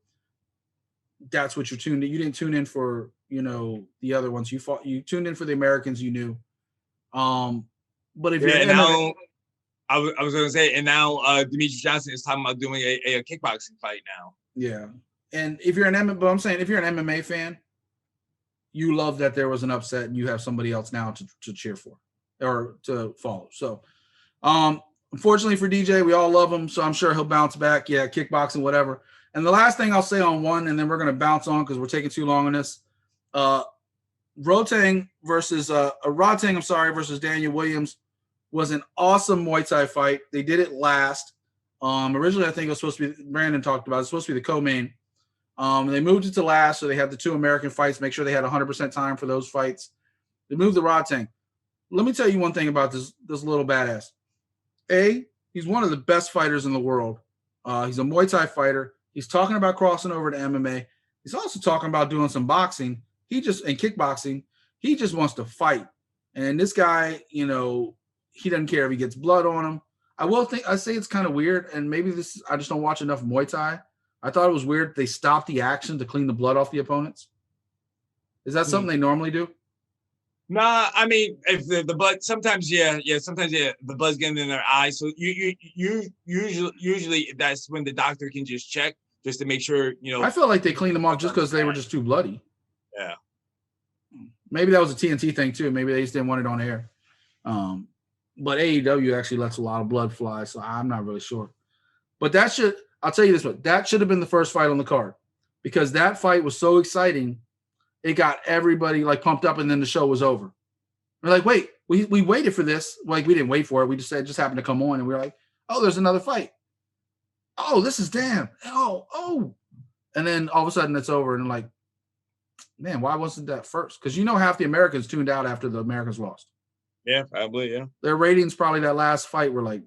that's what you're tuned in. You didn't tune in for, the other ones. You tuned in for the Americans you knew. But if you're now, I was going to say, and now Demetrious Johnson is talking about doing a kickboxing fight now. Yeah. And if you're an MMA fan, you love that there was an upset and you have somebody else now to cheer for or to follow. So, unfortunately for DJ, we all love him. So I'm sure he'll bounce back. Yeah. Kickboxing, whatever. And the last thing I'll say on one, and then we're going to bounce on because we're taking too long on this. Rodtang versus Daniel Williams was an awesome Muay Thai fight. They did it last. Originally, I think it was supposed to be, Brandon talked about it, it's supposed to be the co-main. They moved it to last, so they had the 2 American fights, make sure they had 100% time for those fights. They moved the Rodtang. Let me tell you one thing about this little badass. He's one of the best fighters in the world. He's a Muay Thai fighter. He's talking about crossing over to MMA. He's also talking about doing some boxing. And kickboxing. He just wants to fight. And this guy, he doesn't care if he gets blood on him. I say it's kind of weird, and maybe I just don't watch enough Muay Thai. I thought it was weird they stopped the action to clean the blood off the opponents. Is that something they normally do? Nah, I mean, if the blood sometimes, sometimes the blood's getting in their eyes. So you usually that's when the doctor can just check just to make sure, I feel like they cleaned them off just because they were just too bloody. Yeah. Maybe that was a TNT thing too. Maybe they just didn't want it on air. But AEW actually lets a lot of blood fly, so I'm not really sure. But I'll tell you this one, that should have been the first fight on the card because that fight was so exciting. It got everybody like pumped up, and then the show was over. We're like, wait, we waited for this. Like, we didn't wait for it. We just said it just happened to come on, and we were like, oh, there's another fight. Oh, this is damn. Oh. And then all of a sudden it's over, and I'm like, man, why wasn't that first? Because half the Americans tuned out after the Americans lost. Yeah, probably, yeah. Their ratings probably that last fight were like,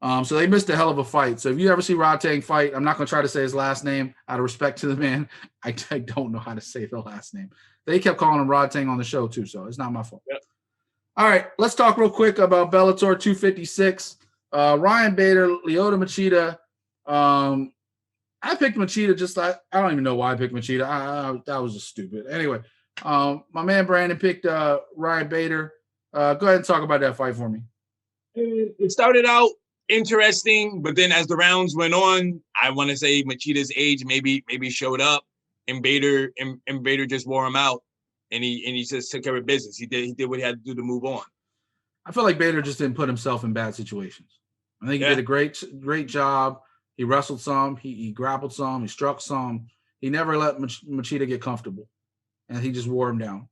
so they missed a hell of a fight. So if you ever see Rodtang fight, I'm not going to try to say his last name out of respect to the man. I don't know how to say the last name. They kept calling him Rodtang on the show too, so it's not my fault. Yep. All right, let's talk real quick about Bellator 256. Ryan Bader, Lyoto Machida. I picked Machida I don't even know why I picked Machida. That was just stupid. Anyway, my man Brandon picked Ryan Bader. Go ahead and talk about that fight for me. It started out interesting, but then as the rounds went on, I want to say Machida's age maybe showed up, and Bader just wore him out, and he just took care of business. He did what he had to do to move on. I feel like Bader just didn't put himself in bad situations. I think he did a great job. He wrestled some, he grappled some, he struck some. He never let Machida get comfortable, and he just wore him down.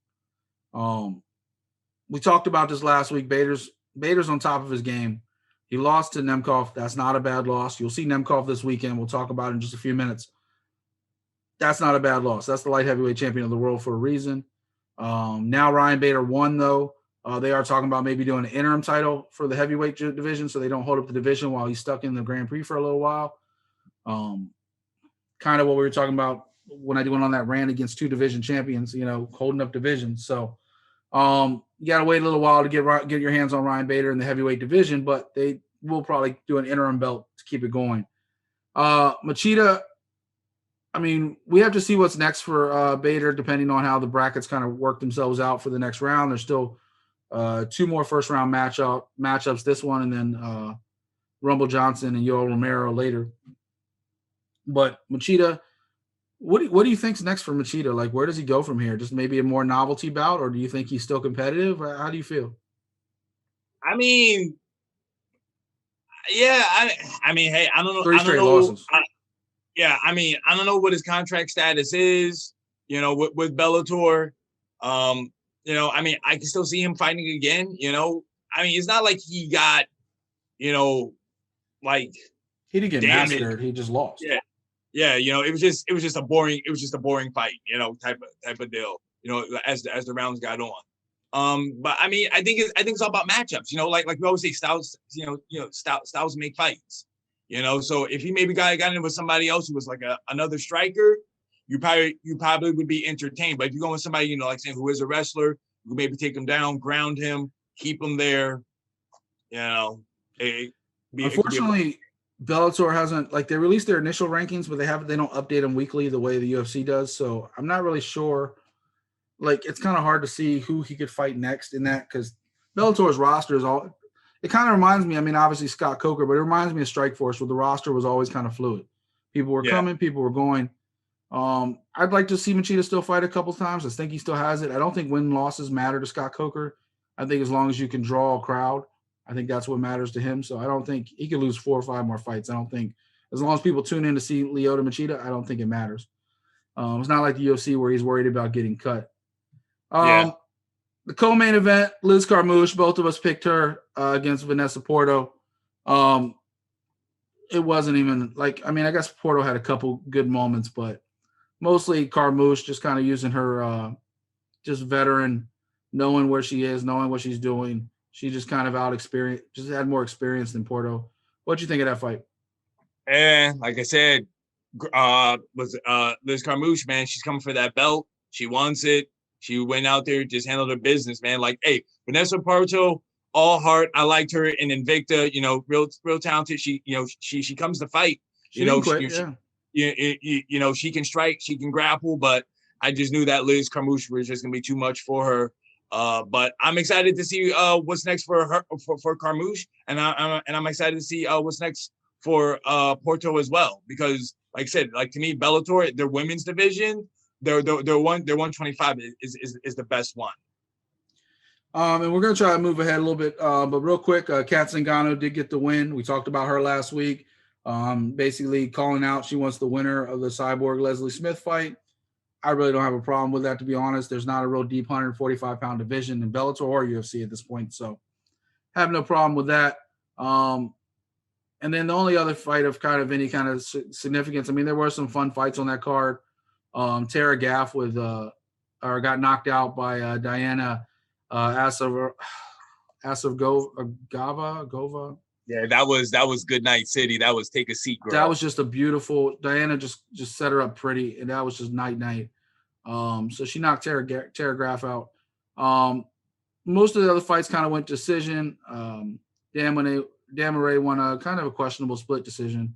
We talked about this last week. Bader's on top of his game. He lost to Nemkov. That's not a bad loss. You'll see Nemkov this weekend. We'll talk about it in just a few minutes. That's not a bad loss. That's the light heavyweight champion of the world for a reason. Now Ryan Bader won, though. They are talking about maybe doing an interim title for the heavyweight division so they don't hold up the division while he's stuck in the Grand Prix for a little while. Kind of what we were talking about when I went on that rant against two division champions, holding up divisions. So you got to wait a little while to get your hands on Ryan Bader in the heavyweight division, but they will probably do an interim belt to keep it going. Machida, I mean, we have to see what's next for Bader, depending on how the brackets kind of work themselves out for the next round. There's still two more first-round matchups, this one and then Rumble Johnson and Yoel Romero later. But Machida, what do you think's next for Machida? Like, where does he go from here? Just maybe a more novelty bout, or do you think he's still competitive? How do you feel? I mean, yeah, I mean, hey, I don't know. 3 straight losses. I mean, I don't know what his contract status is, with Bellator. I mean, I can still see him fighting again, I mean, it's not like he got, like he didn't get massacred. He just lost. Yeah. It was just a boring fight, type of deal, as the rounds got on. But I mean, I think it's all about matchups, like we always say, styles, styles make fights, so if he maybe got in with somebody else who was like another striker, you probably would be entertained. But if you go with somebody, like saying who is a wrestler, you can maybe take him down, ground him, keep him there, Unfortunately, Bellator hasn't, like, they released their initial rankings, but they don't update them weekly the way the UFC does. So I'm not really sure. Like, it's kind of hard to see who he could fight next in that, because Bellator's roster is all. It kind of reminds me. I mean, obviously Scott Coker, but it reminds me of Strikeforce, where the roster was always kind of fluid. People were coming, people were going. I'd like to see Machida still fight a couple times. I think he still has it. I don't think win losses matter to Scott Coker. I think as long as you can draw a crowd, I think that's what matters to him. So I don't think he could lose 4 or 5 more fights. I don't think, as long as people tune in to see Lyoto Machida, I don't think it matters. It's not like the UFC where he's worried about getting cut. The co-main event, Liz Carmouche, both of us picked her against Vanessa Porto. It wasn't even like, I mean, I guess Porto had a couple good moments, but mostly Carmouche just kind of using her just veteran, knowing where she is, knowing what she's doing. She just kind of just had more experience than Porto. What'd you think of that fight? And like I said, Liz Carmouche, man, she's coming for that belt. She wants it. She went out there, just handled her business, man. Like, hey, Vanessa Porto all heart. I liked her in Invicta. You know, real talented. She comes to fight. She didn't quit, she can strike, she can grapple, but I just knew that Liz Carmouche was just gonna be too much for her. But I'm excited to see what's next for her for Carmouche, and I'm excited to see what's next for Porto as well, because like I said, like to me, Bellator, their women's division, their 125 is the best one. And we're gonna try to move ahead a little bit, but real quick, Kat Zingano did get the win. We talked about her last week. Basically calling out she wants the winner of the Cyborg Leslie Smith fight. I really don't have a problem with that, to be honest. There's not a real deep 145-pound division in Bellator or UFC at this point, so have no problem with that. And then the only other fight of kind of any kind of significance, I mean, there were some fun fights on that card. Tara Gaff got knocked out by Diana Asavgova. Yeah, that was Good Night City. That was Take a Seat, girl. That was just a beautiful. Diana just set her up pretty, and that was just night. So she knocked Tara Gaff out. Most of the other fights kind of went decision. Damaray won a kind of a questionable split decision.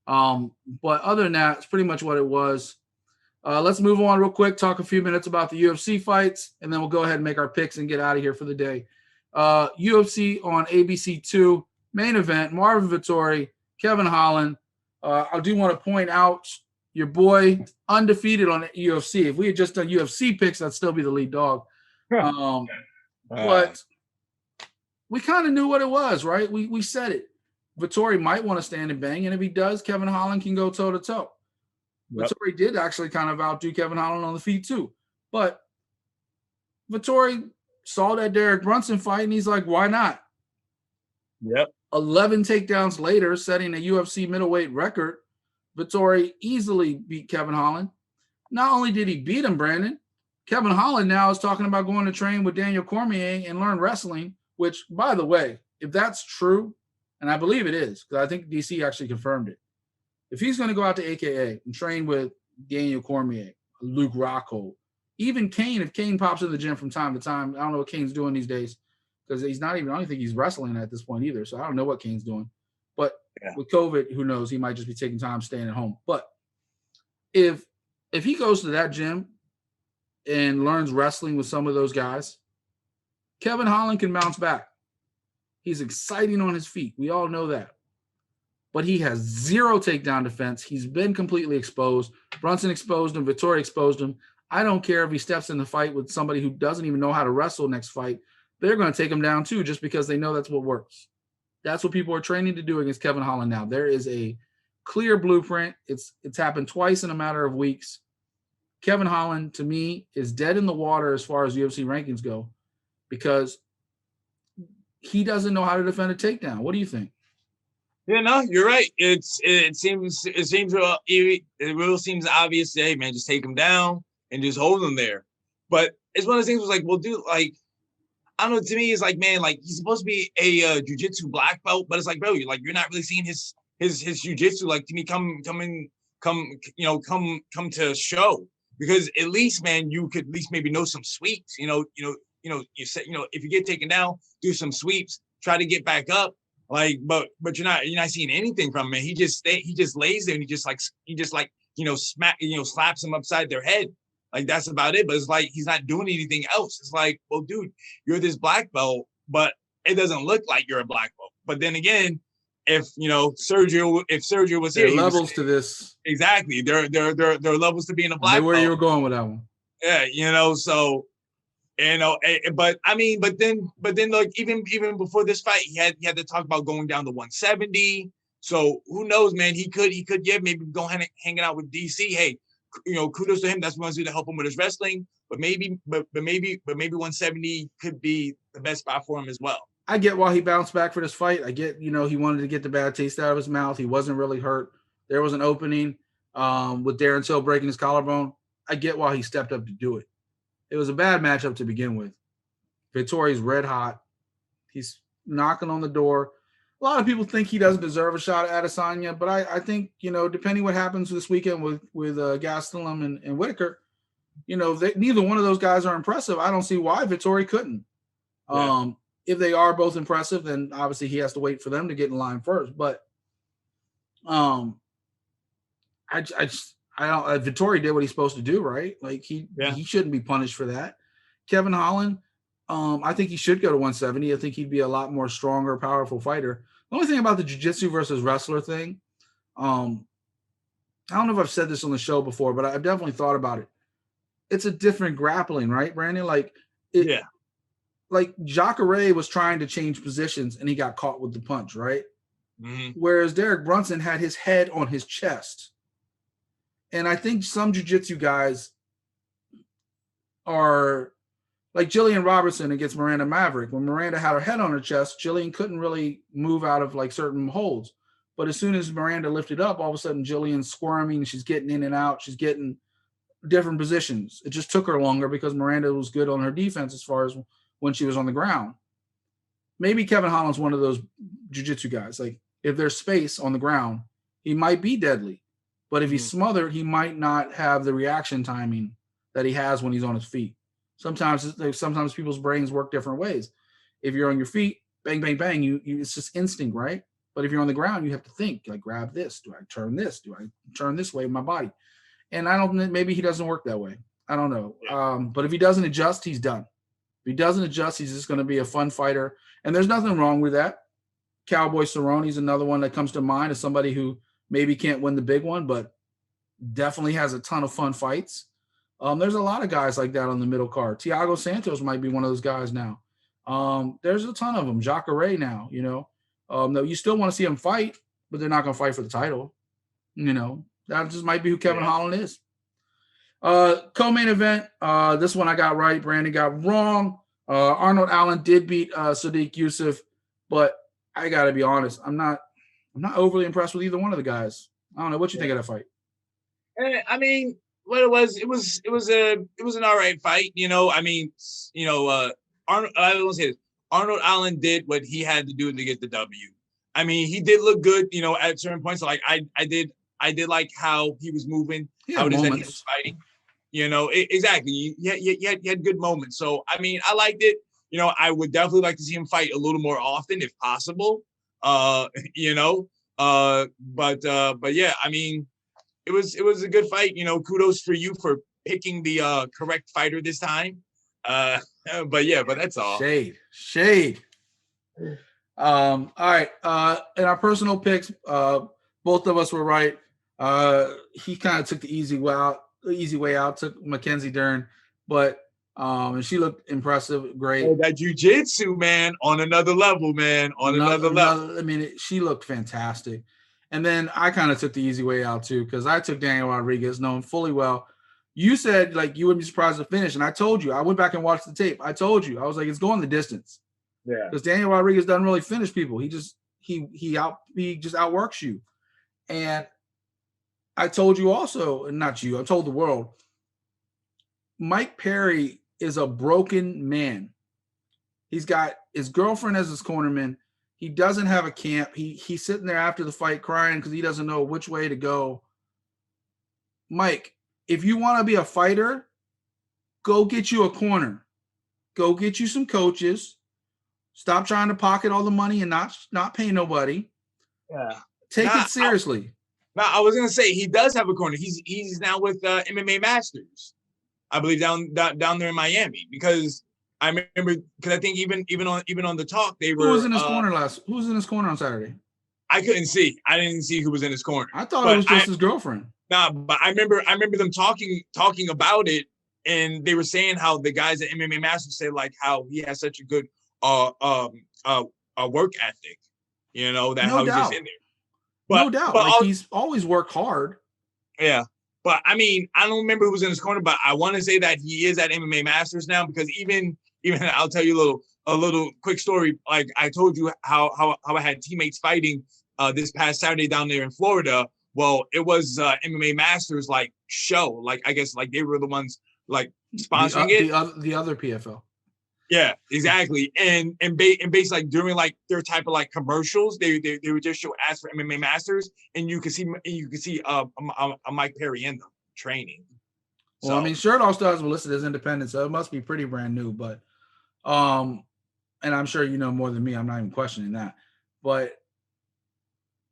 But other than that, it's pretty much what it was. Let's move on real quick, talk a few minutes about the UFC fights, and then we'll go ahead and make our picks and get out of here for the day. UFC on ABC2. Main event, Marvin Vetorri, Kevin Holland. I do want to point out your boy undefeated on UFC. If we had just done UFC picks, I'd still be the lead dog. But we kind of knew what it was, right? We said it. Vetorri might want to stand and bang, and if he does, Kevin Holland can go toe-to-toe. Yep. Vetorri did actually kind of outdo Kevin Holland on the feet too. But Vetorri saw that Derek Brunson fight, and he's like, why not? Yep. 11 takedowns later, setting a UFC middleweight record, Vetorri easily beat Kevin Holland. Not only did he beat him, Brandon, Kevin Holland now is talking about going to train with Daniel Cormier and learn wrestling, which, by the way, if that's true, and I believe it is, because I think DC actually confirmed it, if he's going to go out to AKA and train with Daniel Cormier, Luke Rockhold, even Kane, if Kane pops in the gym from time to time, I don't know what Kane's doing these days, because he's not even, I don't think he's wrestling at this point either. So I don't know what Kane's doing. But with COVID, who knows? He might just be taking time staying at home. But if he goes to that gym and learns wrestling with some of those guys, Kevin Holland can bounce back. He's exciting on his feet. We all know that. But he has zero takedown defense. He's been completely exposed. Brunson exposed him. Vetorri exposed him. I don't care if he steps in the fight with somebody who doesn't even know how to wrestle next fight. They're going to take him down too, just because they know that's what works. That's what people are training to do against Kevin Holland now. There is a clear blueprint. It's happened twice in a matter of weeks. Kevin Holland, to me, is dead in the water as far as UFC rankings go, because he doesn't know how to defend a takedown. What do you think? Yeah, no, you're right. It really seems obvious. Hey, man, just take him down and just hold him there. But it's one of those things was like, well, dude, like, I don't know. To me, it's like, man, like he's supposed to be a jiu-jitsu black belt, but it's like, bro, you're not really seeing his jiu-jitsu. Like, to me, come to show, because at least, man, you could at least maybe know some sweeps. You said, if you get taken down, do some sweeps, try to get back up. Like, but you're not seeing anything from him. He just lays there and he just slaps them upside their head. Like, that's about it. But it's like he's not doing anything else. It's like, well, dude, you're this black belt, but it doesn't look like you're a black belt. But then again, if Sergio was there here, are levels to this. Exactly. There are levels to being a black belt. Where you were going with that one? Yeah, so. But then like even before this fight, he had to talk about going down to 170. So who knows, man? He could maybe go hanging out with DC. Hey, kudos to him. That's what he wants to do to help him with his wrestling. But maybe 170 could be the best spot for him as well. I get why he bounced back for this fight. I get, he wanted to get the bad taste out of his mouth. He wasn't really hurt. There was an opening with Darren Till breaking his collarbone. I get why he stepped up to do it. It was a bad matchup to begin with. Vettori's red hot. He's knocking on the door. A lot of people think he doesn't deserve a shot at Adesanya, but I think, depending what happens this weekend with Gastelum and Whittaker, neither one of those guys are impressive. I don't see why Vetorri couldn't. Yeah. if they are both impressive, then obviously he has to wait for them to get in line first. But I don't. Vetorri did what he's supposed to do, right? Like he shouldn't be punished for that. Kevin Holland, I think he should go to 170. I think he'd be a lot more stronger, powerful fighter. The only thing about the jiu-jitsu versus wrestler thing, I don't know if I've said this on the show before, but I've definitely thought about it. It's a different grappling, right, Brandon? Like Jacare was trying to change positions and he got caught with the punch, right? Mm-hmm. Whereas Derek Brunson had his head on his chest. And I think some jiu-jitsu guys are like Jillian Robertson against Miranda Maverick. When Miranda had her head on her chest, Jillian couldn't really move out of like certain holds. But as soon as Miranda lifted up, all of a sudden Jillian's squirming, she's getting in and out, she's getting different positions. It just took her longer because Miranda was good on her defense as far as when she was on the ground. Maybe Kevin Holland's one of those jiu-jitsu guys. Like if there's space on the ground, he might be deadly. But if he's smothered, he might not have the reaction timing that he has when he's on his feet. Sometimes people's brains work different ways. If you're on your feet, bang, bang, bang, it's just instinct, right? But if you're on the ground, you have to think, like, grab this. Do I turn this? Do I turn this way with my body? And maybe he doesn't work that way. I don't know. But if he doesn't adjust, he's done. If he doesn't adjust, he's just going to be a fun fighter. And there's nothing wrong with that. Cowboy Cerrone's another one that comes to mind as somebody who maybe can't win the big one, but definitely has a ton of fun fights. There's a lot of guys like that on the middle card. Thiago Santos might be one of those guys now. There's a ton of them. Jacare now, No, you still want to see him fight, but they're not going to fight for the title. That just might be who Kevin Holland is. Co-main event. This one I got right. Brandon got wrong. Arnold Allen did beat Sadiq Youssef, but I got to be honest. I'm not overly impressed with either one of the guys. I don't know what you think of that fight. I mean, what it was an all right fight. Arnold Allen did what he had to do to get the W. I mean, he did look good, at certain points. Like I did like how he was moving, how it is that he was fighting. Exactly. He had good moments. So I mean, I liked it. I would definitely like to see him fight a little more often if possible. But yeah, I mean, it was a good fight. Kudos for you for picking the correct fighter this time. But that's all. Shade. All right. In our personal picks, both of us were right. He kind of took the easy way out, took Mackenzie Dern, but and she looked impressive, great. Oh, that jiu-jitsu, man, on another level, man, another level. I mean, she looked fantastic. And then I kind of took the easy way out too, because I took Daniel Rodriguez, knowing fully well. You said like you wouldn't be surprised to finish, and I told you. I went back and watched the tape. I told you. I was like, it's going the distance. Yeah. Because Daniel Rodriguez doesn't really finish people. He just outworks you. And I told you also, and not you, I told the world, Mike Perry is a broken man. He's got his girlfriend as his cornerman. He doesn't have a camp. He's sitting there after the fight crying because he doesn't know which way to go. Mike, if you want to be a fighter, go get you a corner. Go get you some coaches. Stop trying to pocket all the money and not pay nobody. Yeah. Take it seriously. I was gonna say he does have a corner. He's now with MMA Masters, I believe down there in Miami. Because I remember, I think even on the talk they were. Who was in his corner Who was in his corner on Saturday? I couldn't see. I didn't see who was in his corner. I thought it was just his girlfriend. Nah, but I remember them talking about it, and they were saying how the guys at MMA Masters said like how he has such a good work ethic, he's just in there. No doubt. He's always worked hard. Yeah. But I mean, I don't remember who was in his corner, but I want to say that he is at MMA Masters now, because even I'll tell you a little quick story. Like I told you how I had teammates fighting this past Saturday down there in Florida. Well, it was MMA Masters like show. Like I guess like they were the ones like sponsoring it. The other PFL. Yeah, exactly. And basically like during like their type of like commercials, they would just show ads for MMA Masters, and you could see a Mike Perry in them training. Well, I mean, Shirt All Stars were listed as independent, so it must be pretty brand new. But and and I'm sure you know more than me. I'm not even questioning that. But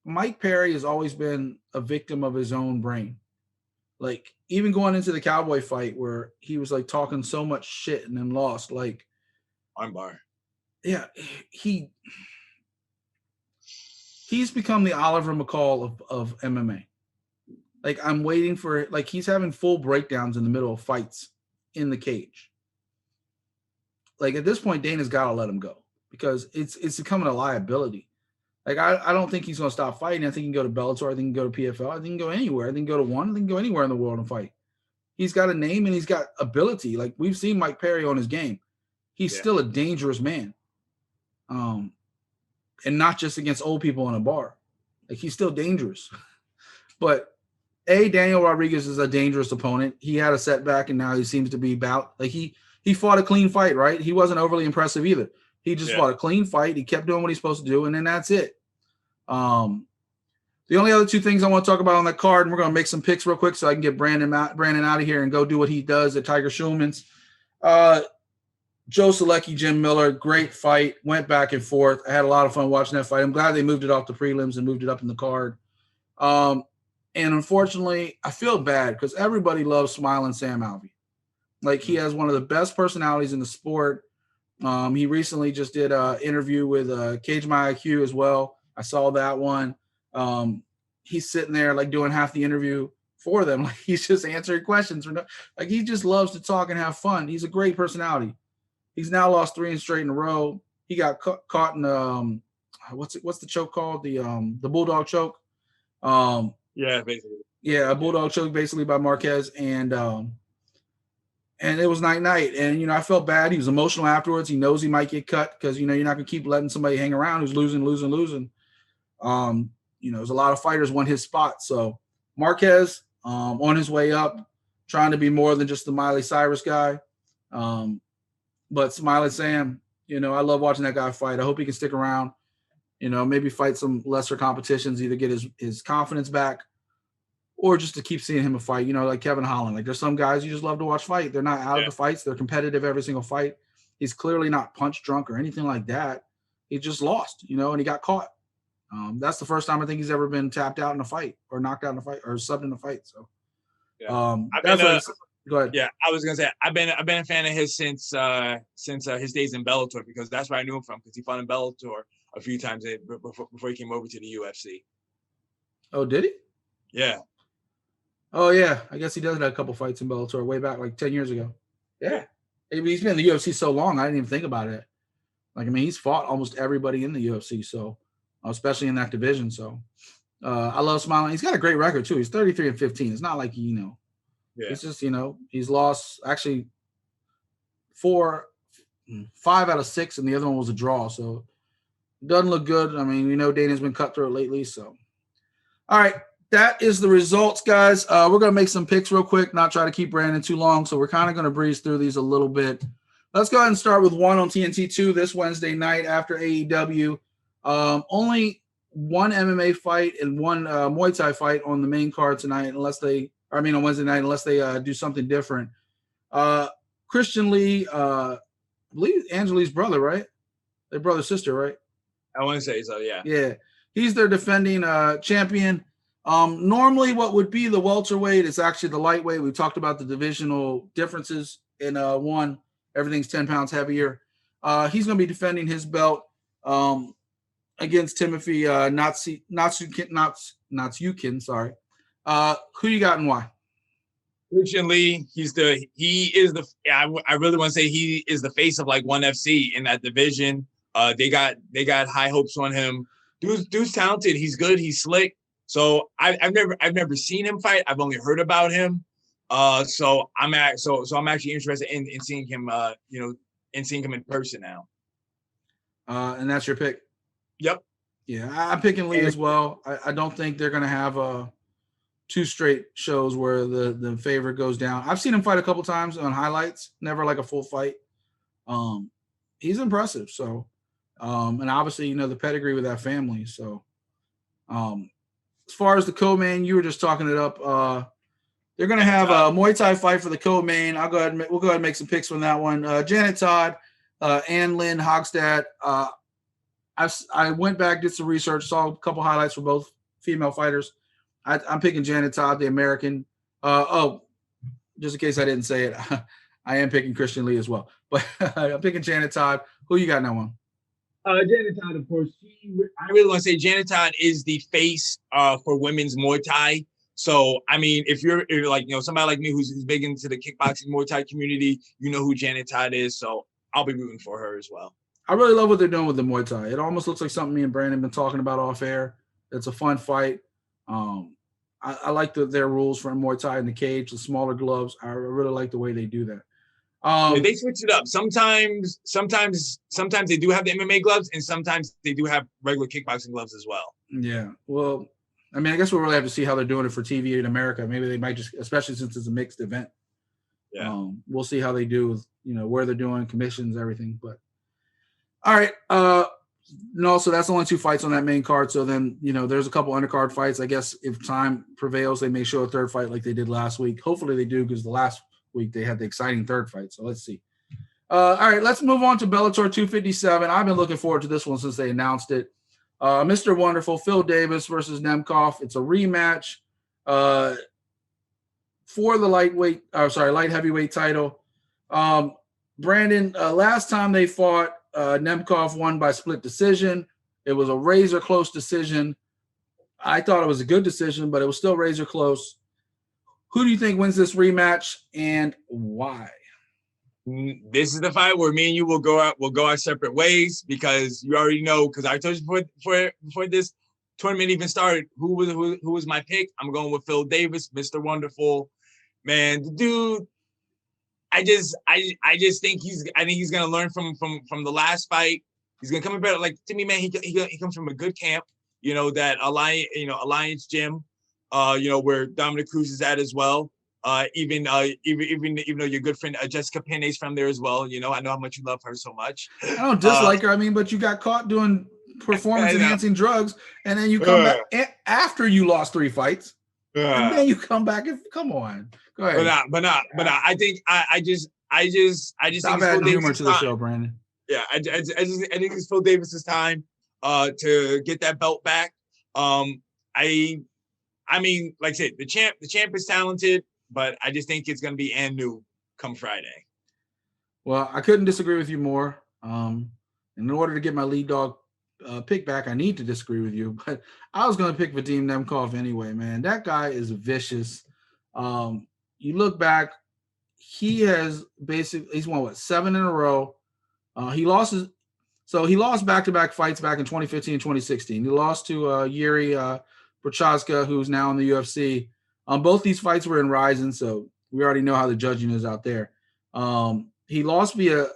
Mike Perry has always been a victim of his own brain. Like even going into the Cowboy fight where he was like talking so much shit and then lost. Like armbar. Yeah, he's become the Oliver McCall of MMA. Like I'm waiting for it. Like he's having full breakdowns in the middle of fights in the cage. Like at this point, Dana's got to let him go because it's becoming a liability. Like I don't think he's going to stop fighting. I think he can go to Bellator. I think he can go to PFL. I think he can go anywhere. I think he can go to one. I think he can go anywhere in the world and fight. He's got a name and he's got ability. Like we've seen Mike Perry on his game. He's still a dangerous man. And not just against old people in a bar. Like he's still dangerous. But Daniel Rodriguez is a dangerous opponent. He had a setback and now he seems to be about like he fought a clean fight, right? He wasn't overly impressive either. He just fought a clean fight. He kept doing what he's supposed to do, and then that's it. The only other two things I want to talk about on that card, and we're going to make some picks real quick so I can get Brandon out of here and go do what he does at Tiger Schulman's. Joe Selecki, Jim Miller, great fight. Went back and forth. I had a lot of fun watching that fight. I'm glad they moved it off the prelims and moved it up in the card. And unfortunately, I feel bad because everybody loves Smiling Sam Alvey. Like he has one of the best personalities in the sport. He recently just did an interview with Cage My IQ as well. I saw that one. He's sitting there like doing half the interview for them. Like he's just answering questions. Like he just loves to talk and have fun. He's a great personality. He's now lost 3 straight in a row. He got caught in what's the choke called? The bulldog choke. Basically. Yeah, a bulldog choke basically by Marquez and it was night. And, I felt bad. He was emotional afterwards. He knows he might get cut because, you're not going to keep letting somebody hang around who's losing. There's a lot of fighters want his spot. So Marquez on his way up, trying to be more than just the Miley Cyrus guy. But Smiley Sam, I love watching that guy fight. I hope he can stick around, maybe fight some lesser competitions, either get his confidence back or just to keep seeing him a fight, like Kevin Holland. Like there's some guys you just love to watch fight. They're not out of the fights. They're competitive every single fight. He's clearly not punch drunk or anything like that. He just lost, and he got caught. That's the first time I think he's ever been tapped out in a fight or knocked out in a fight or subbed in a fight. So, go ahead. Yeah, I was gonna say I've been a fan of his since his days in Bellator because that's where I knew him from because he fought in Bellator a few times before he came over to the UFC. Oh, did he? Yeah. Oh yeah, I guess he does have a couple fights in Bellator way back like 10 years ago. Yeah, he's been in the UFC so long I didn't even think about it. Like he's fought almost everybody in the UFC, so especially in that division. So I love Smiling. He's got a great record too. He's 33-15. It's not like it's just he's lost actually 5 out of 6, and the other one was a draw. So it doesn't look good. Dana's been cutthroat lately. So all right. That is the results, guys. We're going to make some picks real quick, not try to keep Brandon too long. So we're kind of going to breeze through these a little bit. Let's go ahead and start with one on TNT2 this Wednesday night after AEW. Only one MMA fight and one Muay Thai fight on the main card tonight, on Wednesday night, unless they do something different. Christian Lee, I believe Angelique's brother, right? Their brother-sister, right? I want to say so, yeah. Yeah. He's their defending champion. Normally what would be the welterweight is actually the lightweight. We talked about the divisional differences in one. Everything's 10 pounds heavier. He's going to be defending his belt against Timothy Nastyukhin. Sorry. Who you got and why? Christian Lee, I really want to say he is the face of like ONE FC in that division. They got high hopes on him. Dude's talented. He's good. He's slick. So I've never seen him fight. I've only heard about him. So I'm actually interested in seeing him. In seeing him in person now. And that's your pick. Yep. Yeah, I'm picking Lee as well. I don't think they're going to have 2 straight shows where the favorite goes down. I've seen him fight a couple times on highlights, never like a full fight. He's impressive. So, and obviously, the pedigree with that family. So, as far as the co-main, you were just talking it up. They're going to have a Muay Thai fight for the co-main. We'll go ahead and make some picks from that one. Janet Todd Ann Lynn Hogstad. I went back, did some research, saw a couple highlights for both female fighters. I'm picking Janet Todd, the American. Just in case I didn't say it, I am picking Christian Lee as well. But I'm picking Janet Todd. Who you got in that one? Janet Todd, of course. I really want to say Janet Todd is the face for women's Muay Thai. So, I mean, if you're like, somebody like me who's big into the kickboxing Muay Thai community, you know who Janet Todd is. So I'll be rooting for her as well. I really love what they're doing with the Muay Thai. It almost looks like something me and Brandon been talking about off air. It's a fun fight. I like their rules for Muay Thai in the cage, the smaller gloves. I really like the way they do that. They switch it up. Sometimes they do have the MMA gloves, and sometimes they do have regular kickboxing gloves as well. Yeah. Well, I mean, I guess we'll really have to see how they're doing it for TV in America. Maybe they might just, especially since it's a mixed event. Yeah. We'll see how they do with, where they're doing commissions, everything. But all right. No, so that's only 2 fights on that main card. So then, there's a couple undercard fights. I guess if time prevails, they may show a third fight like they did last week. Hopefully they do, because the last week they had the exciting third fight. So let's see. All right, let's move on to Bellator 257. I've been looking forward to this one since they announced it. Mr. Wonderful, Phil Davis versus Nemkov. It's a rematch for the light heavyweight title. Brandon, last time they fought, Nemkov won by split decision. It was a razor close decision. I thought it was a good decision, but it was still razor close. Who do you think wins this rematch, and why? This is the fight where me and you will go our separate ways, because you already know, because I told you before this tournament even started who was my pick. I'm going with Phil Davis, Mr. Wonderful. Man, the dude, I just think he's gonna learn from the last fight. He's gonna come in better. Like, to me, man, he comes from a good camp, that Alliance Gym, where Dominic Cruz is at as well. Even though your good friend Jessica Pene's from there as well. I know how much you love her so much. I don't dislike her. I mean, but you got caught doing performance-enhancing drugs, and then you come back after you lost 3 fights, and then you come back and come on. Go ahead. But not. I think I just stop think adding humor to the show, Brandon. Yeah, I think it's Phil Davis's time to get that belt back. I mean, like I said, the champ is talented, but I just think it's going to be new come Friday. Well, I couldn't disagree with you more. In order to get my lead dog pick back, I need to disagree with you, but I was going to pick Vadim Nemkov anyway, man. That guy is vicious. You look back, he's won 7 in a row. He lost back-to-back fights back in 2015 and 2016. He lost to Yuri Prochazka, who's now in the UFC. Both these fights were in Ryzen, so we already know how the judging is out there. He lost via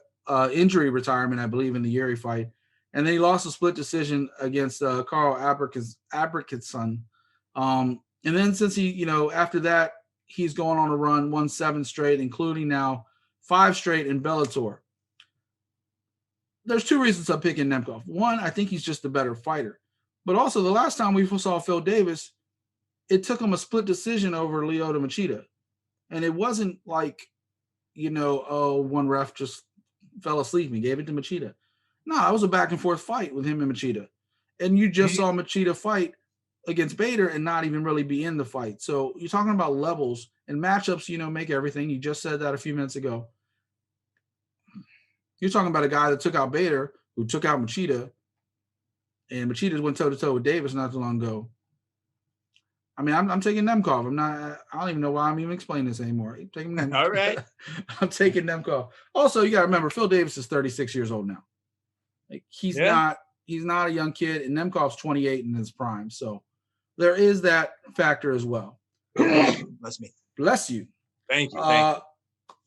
injury retirement, I believe, in the Yuri fight. And then he lost a split decision against Carl Abraxson. And then since he, after that, he's going on a run, won 7 straight, including now 5 straight in Bellator. There's 2 reasons I'm picking Nemkov. One, I think he's just a better fighter. But also, the last time we saw Phil Davis, it took him a split decision over Lyoto Machida. And it wasn't like, one ref just fell asleep and gave it to Machida. No, it was a back-and-forth fight with him and Machida. And you just saw Machida fight against Bader and not even really be in the fight. So you're talking about levels and matchups, make everything. You just said that a few minutes ago. You're talking about a guy that took out Bader, who took out Machida, and Machida went toe-to-toe with Davis not too long ago. I mean, I'm taking Nemkov. I don't even know why I'm even explaining this anymore. I'm taking Nemkov. All right. I'm taking Nemkov. Also, you got to remember, Phil Davis is 36 years old now. Like, he's not a young kid, and Nemkov's 28 in his prime. So there is that factor as well. Bless me. Bless you. Thank you.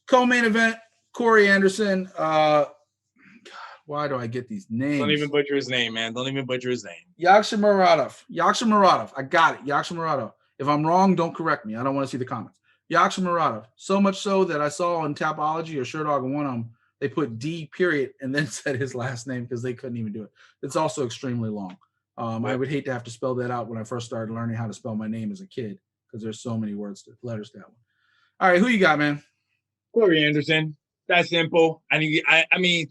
Co-main event, Corey Anderson. God, why do I get these names? Don't even butcher his name, man. Don't even butcher his name. Yaksha Muradov. I got it. Yaksha Muradov. If I'm wrong, don't correct me. I don't want to see the comments. Yaksha Muradov. So much so that I saw on Tapology or Sherdog and one of them, they put D period and then said his last name because they couldn't even do it. It's also extremely long. I would hate to have to spell that out when I first started learning how to spell my name as a kid because there's so many letters to that one. All right, who you got, man? Corey Anderson. That's simple. I mean,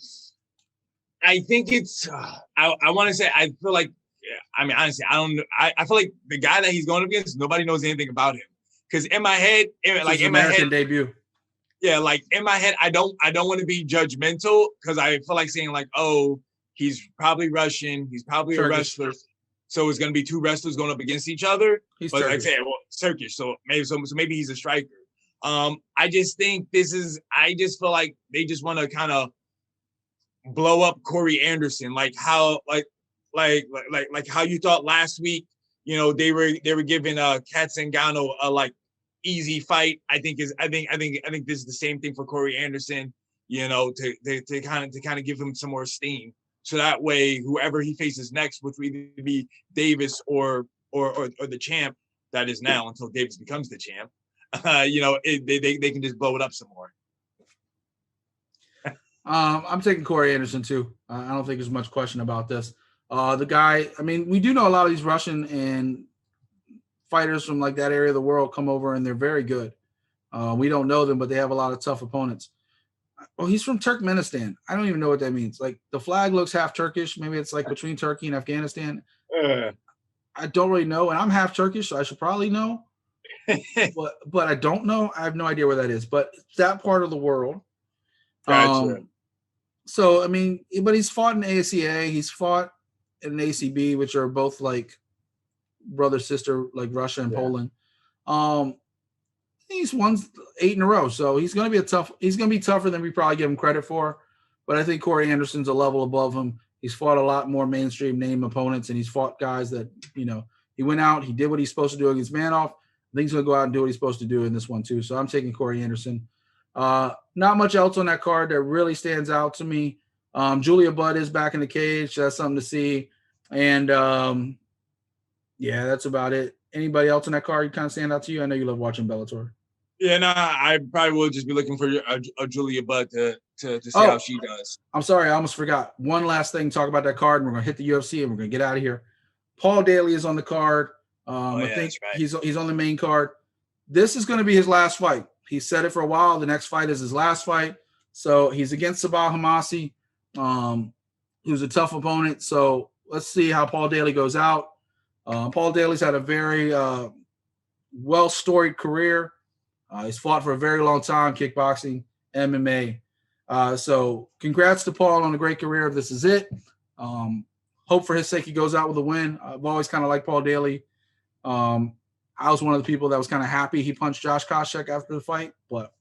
I think it's. I want to say. I feel like. I mean, honestly, I don't know. I feel like the guy that he's going up against, nobody knows anything about him. Because in my head, debut. Yeah, like in my head, I don't want to be judgmental because I feel like saying like, oh, he's probably Russian, he's probably Turkish. A wrestler, so it's gonna be two wrestlers going up against each other. He's but Turkish. Like I said, well, it's Turkish, so maybe he's a striker. I just think I just feel like they just want to kind of blow up Corey Anderson, like how how you thought last week. You know, they were giving Katzengano a like easy fight. I think this is the same thing for Corey Anderson. You know, to kind of give him some more steam, so that way whoever he faces next, which would either be Davis or the champ that is now until Davis becomes the champ, you know, they can just blow it up some more. I'm taking Corey Anderson too. I don't think there's much question about this. The guy, I mean, we do know a lot of these Russian and fighters from like that area of the world come over and they're very good. We don't know them, but they have a lot of tough opponents. Oh, he's from Turkmenistan. I don't even know what that means. Like the flag looks half Turkish. Maybe it's like between Turkey and Afghanistan. I don't really know. And I'm half Turkish, so I should probably know. but I don't know. I have no idea where that is. But it's that part of the world. Gotcha. So, I mean, but he's fought in ACA. He's fought in an ACB, which are both like brother, sister, like Russia and Poland. He's won 8 in a row. So he's going to be tougher than we probably give him credit for. But I think Corey Anderson's a level above him. He's fought a lot more mainstream name opponents, and he's fought guys that, you know, he went out, he did what he's supposed to do against Manoff. I think he's going to go out and do what he's supposed to do in this one too. So I'm taking Corey Anderson. Not much else on that card that really stands out to me. Julia Budd is back in the cage. That's something to see. And yeah, that's about it. Anybody else on that card you kind of stand out to you? I know you love watching Bellator. Yeah, no, I probably will just be looking for a Julia Budd to see how she does. I'm sorry, I almost forgot. One last thing, talk about that card, and we're going to hit the UFC, and we're going to get out of here. Paul Daly is on the card. I think right. He's on the main card. This is going to be his last fight. He said it for a while. The next fight is his last fight. So he's against Sabah Hamasi, who's a tough opponent. So let's see how Paul Daly goes out. Paul Daly's had a very well-storied career. He's fought for a very long time, kickboxing, MMA. So congrats to Paul on a great career. If this is it. Hope for his sake he goes out with a win. I've always kind of liked Paul Daly. I was one of the people that was kind of happy he punched Josh Koscheck after the fight, but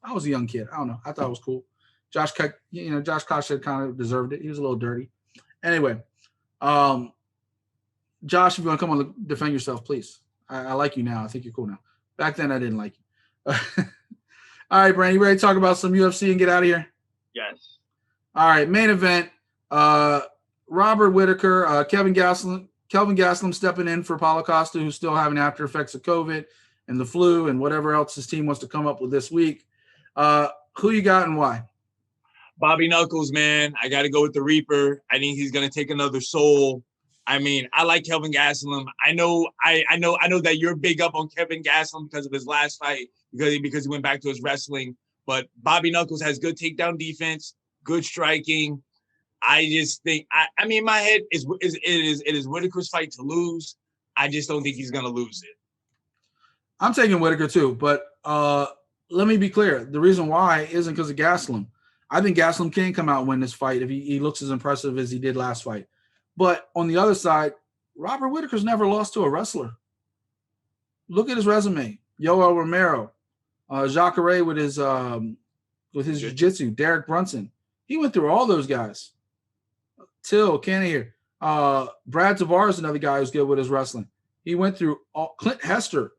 I was a young kid. I don't know. I thought it was cool. Josh Koscheck kind of deserved it. He was a little dirty. Anyway, Josh, if you want to come on, defend yourself, please. I like you now. I think you're cool now. Back then, I didn't like you. All right, Brandon, you ready to talk about some UFC and get out of here? Yes. All right, main event. Robert Whittaker, Kelvin Gastelum stepping in for Paulo Costa, who's still having after effects of COVID and the flu and whatever else his team wants to come up with this week. Who you got and why? Bobby Knuckles, man. I got to go with the Reaper. I think he's going to take another soul. I mean, I like Kelvin Gastelum. I know that you're big up on Kevin Gastelum because of his last fight, because he went back to his wrestling. But Bobby Knuckles has good takedown defense, good striking. I just think, I mean, in my head it is Whittaker's fight to lose. I just don't think he's going to lose it. I'm taking Whittaker too, but let me be clear. The reason why isn't because of Gastelum. I think Gastelum can come out and win this fight if he looks as impressive as he did last fight. But on the other side, Robert Whittaker's never lost to a wrestler. Look at his resume. Yoel Romero, Jacare with his jiu-jitsu, Derek Brunson. He went through all those guys. Till, Canaher. Brad Tavares, another guy who's good with his wrestling. He went through Clint Hester.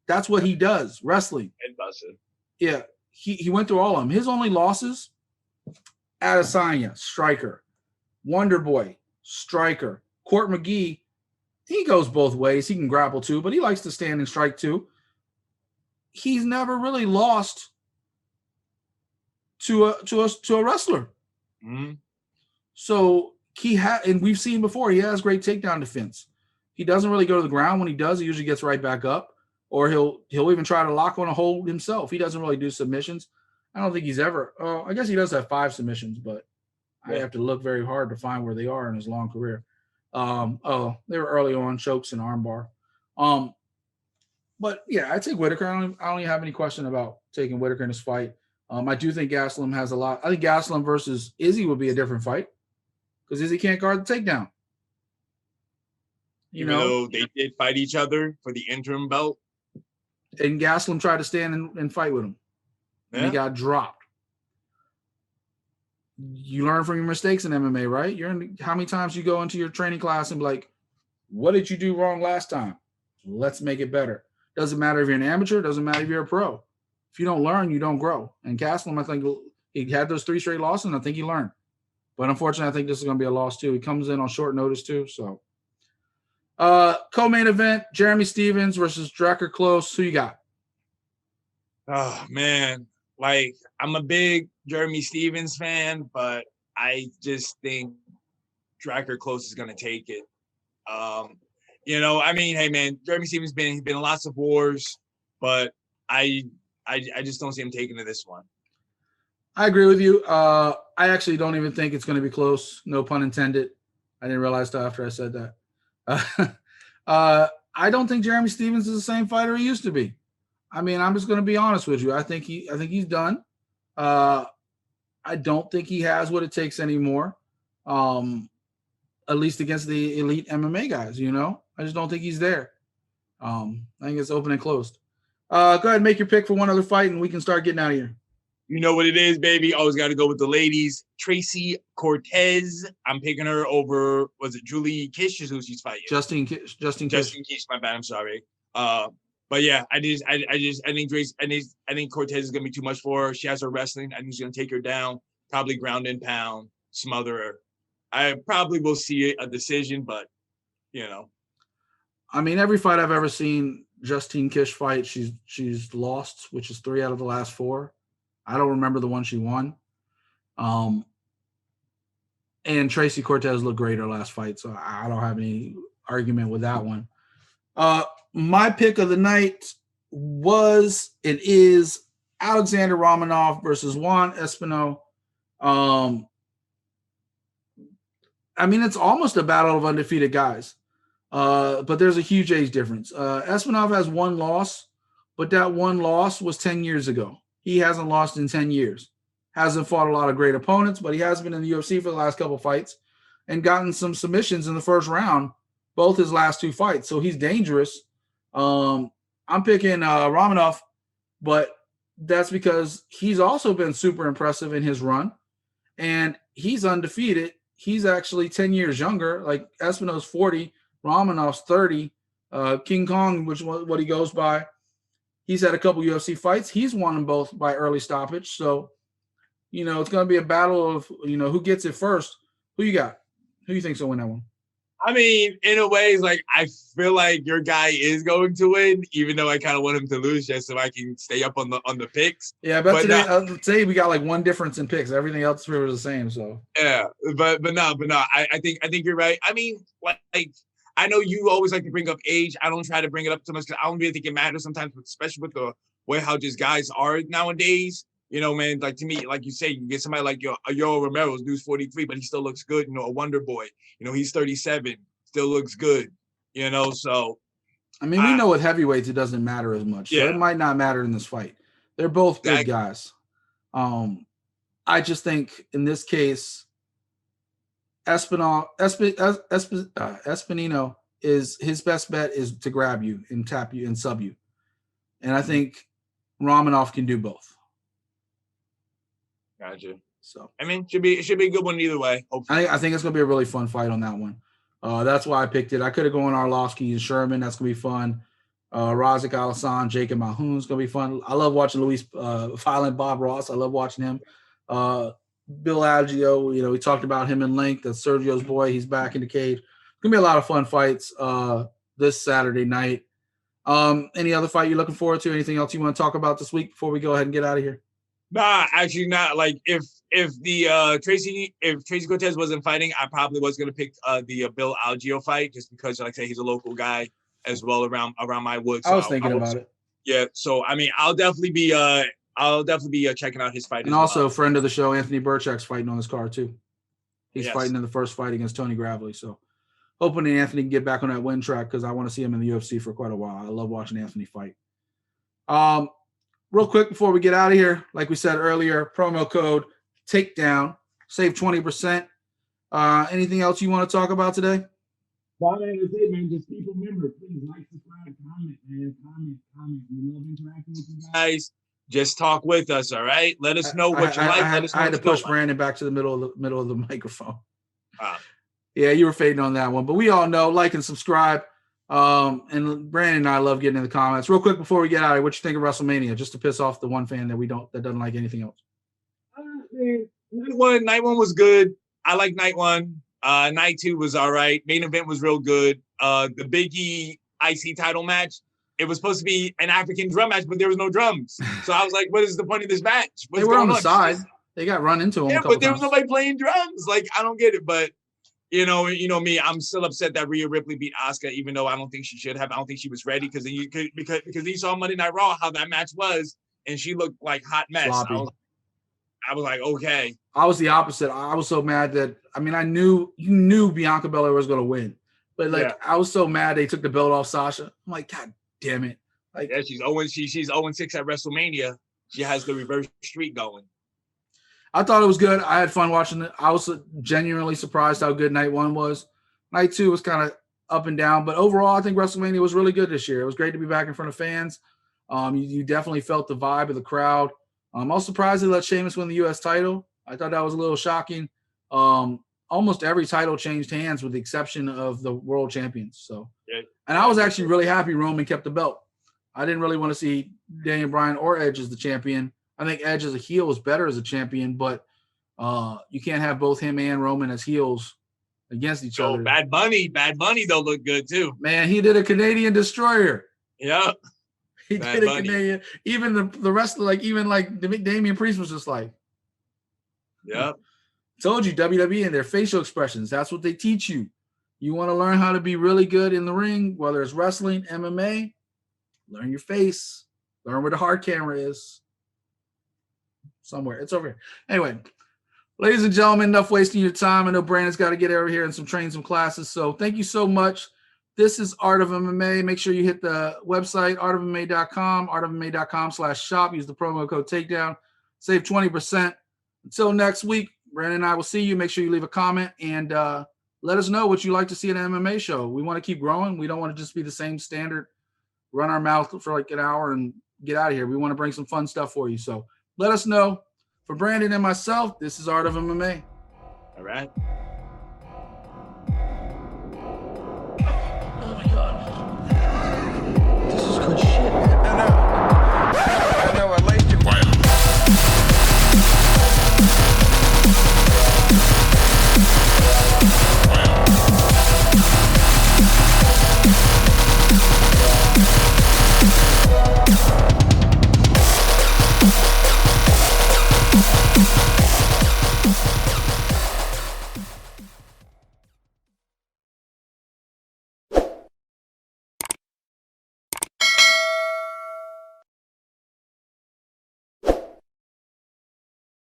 That's what he does, wrestling. And busted. Yeah, he went through all of them. His only losses, Adesanya, striker. Wonder Boy, striker. Court McGee, he goes both ways. He can grapple too, but he likes to stand and strike too. He's never really lost to a wrestler. Mm-hmm. So and we've seen before, he has great takedown defense. He doesn't really go to the ground. When he does, he usually gets right back up, or he'll even try to lock on a hold himself. He doesn't really do submissions. I don't think he's ever. I guess he does have 5 submissions, but I have to look very hard to find where they are in his long career. They were early on, chokes and armbar. But yeah, I take Whittaker. I don't even have any question about taking Whittaker in this fight. I do think Gastelum has a lot. I think Gastelum versus Izzy would be a different fight because Izzy can't guard the takedown. Even though they did fight each other for the interim belt. And Gastelum tried to stand and fight with him. And he got dropped. You learn from your mistakes in MMA, right? How many times you go into your training class and be like, what did you do wrong last time? Let's make it better. Doesn't matter if you're an amateur. Doesn't matter if you're a pro. If you don't learn, you don't grow. And Gastelum, I think he had those 3 straight losses, and I think he learned. But unfortunately, I think this is going to be a loss too. He comes in on short notice too. So, co-main event: Jeremy Stephens versus Drakkar Klose. Who you got? Oh man, like I'm a big Jeremy Stephens fan, but I just think Drakkar Klose is going to take it. I mean, hey man, Jeremy Stephens been in lots of wars, but I just don't see him taking to this one. I agree with you. I actually don't even think it's going to be close. No pun intended. I didn't realize till after I said that. I don't think Jeremy Stephens is the same fighter he used to be. I mean, I'm just going to be honest with you. I think he's done. I don't think he has what it takes anymore. At least against the elite MMA guys, I just don't think he's there. I think it's open and closed. Go ahead and make your pick for one other fight, and we can start getting out of here. You know what it is, baby. Always got to go with the ladies. Tracy Cortez. I'm picking her over. Was it Julie Kish? Is who she's fighting? Justin Kish. My bad. I'm sorry. But yeah, I think Cortez is gonna be too much for her. She has her wrestling. I think she's gonna take her down. Probably ground and pound, smother her. I probably will see a decision, but I mean, every fight I've ever seen Justine Kish fight, she's lost, which is 3 out of the last 4. I don't remember the one she won. And Tracy Cortez looked great her last fight, so I don't have any argument with that one. My pick of the night is Alexander Romanov versus Juan Espino. I mean, it's almost a battle of undefeated guys. But there's a huge age difference. Espinov has 1 loss, but that 1 loss was 10 years ago. He hasn't lost in 10 years. Hasn't fought a lot of great opponents, but he has been in the UFC for the last couple fights and gotten some submissions in the first round, both his last 2 fights. So he's dangerous. I'm picking Romanov, but that's because he's also been super impressive in his run, and he's undefeated. He's actually 10 years younger. Like Espino's 40, Romanov's 30. King Kong, which is what he goes by, he's had a couple UFC fights. He's won them both by early stoppage. So, it's going to be a battle of, who gets it first. Who you got? Who you think's going to win that one? I mean, in a way, it's like I feel like your guy is going to win, even though I kind of want him to lose just so I can stay up on the picks. Yeah, but today we got like 1 difference in picks. Everything else was the same. So yeah, but no. I think you're right. I mean, like I know you always like to bring up age. I don't try to bring it up too much because I don't really think it matters sometimes, especially with the way how just guys are nowadays. Man, like to me, like you say, you get somebody like Yoel Romero, who's 43, but he still looks good. A Wonder Boy. He's 37, still looks good. So. I mean, we know with heavyweights it doesn't matter as much. Yeah. So it might not matter in this fight. They're both good guys. I just think in this case, Espinino is his best bet is to grab you and tap you and sub you, and I think Romanov can do both. Gotcha. So I mean, it should be a good one either way. Hopefully. I think it's gonna be a really fun fight on that one. That's why I picked it. I could have gone Arlovsky and Sherman. That's gonna be fun. Razik Alassane, Jacob Malhoun's gonna be fun. I love watching Luis Violent Bob Ross. I love watching him. Bill Algio, we talked about him in length. That's Sergio's boy. He's back in the cage. It's gonna be a lot of fun fights this Saturday night. Any other fight you're looking forward to? Anything else you want to talk about this week before we go ahead and get out of here? Nah, actually not. Like if Tracy Cortez wasn't fighting, I probably was gonna pick the Bill Algio fight just because, like I say, he's a local guy as well around my woods. So I was thinking about it. Yeah, so I mean, I'll definitely be checking out his fight. And also, friend of the show, Anthony Burchak's fighting on his card too. He's fighting in the first fight against Tony Gravely. So hoping Anthony can get back on that win track because I want to see him in the UFC for quite a while. I love watching Anthony fight. Real quick before we get out of here, like we said earlier, promo code TAKEDOWN, save 20%. Anything else you want to talk about today? Well, that's it, man. Just people remember, please like, subscribe, comment, man. Comment. We love interacting with you guys. Just talk with us, all right? Let us know what you like. Let us know. I had to push Brandon back to the middle of the microphone. Yeah, you were fading on that one, but we all know, like and subscribe. And Brandon and I love getting in the comments. Real quick before we get out of here, what you think of WrestleMania? Just to piss off the one fan that doesn't like anything else. Night one was good. I like night one. Night two was all right. Main event was real good. The Big E IC title match, it was supposed to be an African drum match, but there was no drums. So I was like, what is the point of this match? They were on the side. They got run into them. Yeah, but there was nobody playing drums. Like, I don't get it. But you know me, I'm still upset that Rhea Ripley beat Asuka, even though I don't think she should have. I don't think she was ready because you saw Monday Night Raw how that match was, and she looked like hot mess. I was like, okay. I was the opposite. I was so mad that you knew Bianca Belair was going to win, but I was so mad they took the belt off Sasha. I'm like, God damn it! Like, yeah, she's 0-6 at WrestleMania. She has the reverse streak going. I thought it was good. I had fun watching it. I was genuinely surprised how good night one was. Night two was kind of up and down, but overall, I think WrestleMania was really good this year. It was great to be back in front of fans. You definitely felt the vibe of the crowd. I was surprised they let Sheamus win the U.S. title. I thought that was a little shocking. Almost every title changed hands with the exception of the world champions. And I was actually really happy Roman kept the belt. I didn't really want to see Daniel Bryan or Edge as the champion. I think Edge as a heel is better as a champion, but you can't have both him and Roman as heels against each other. Bad Bunny though looked good too. Man, he did a Canadian destroyer. Yeah. He did a Canadian. Even the rest of Damian Priest was just like, yeah. Told you, WWE and their facial expressions. That's what they teach you. You want to learn how to be really good in the ring, whether it's wrestling, MMA, learn your face. Learn where the hard camera is. Somewhere. It's over here. Anyway, ladies and gentlemen, enough wasting your time. I know Brandon's got to get over here and train some classes. So thank you so much. This is Art of MMA. Make sure you hit the website, artofmma.com, artofmma.com/shop. Use the promo code TAKEDOWN. Save 20%. Until next week, Brandon and I will see you. Make sure you leave a comment and let us know what you like to see in an MMA show. We want to keep growing. We don't want to just be the same standard, run our mouth for like an hour and get out of here. We want to bring some fun stuff for you. So let us know. For Brandon and myself, this is Art of MMA. All right.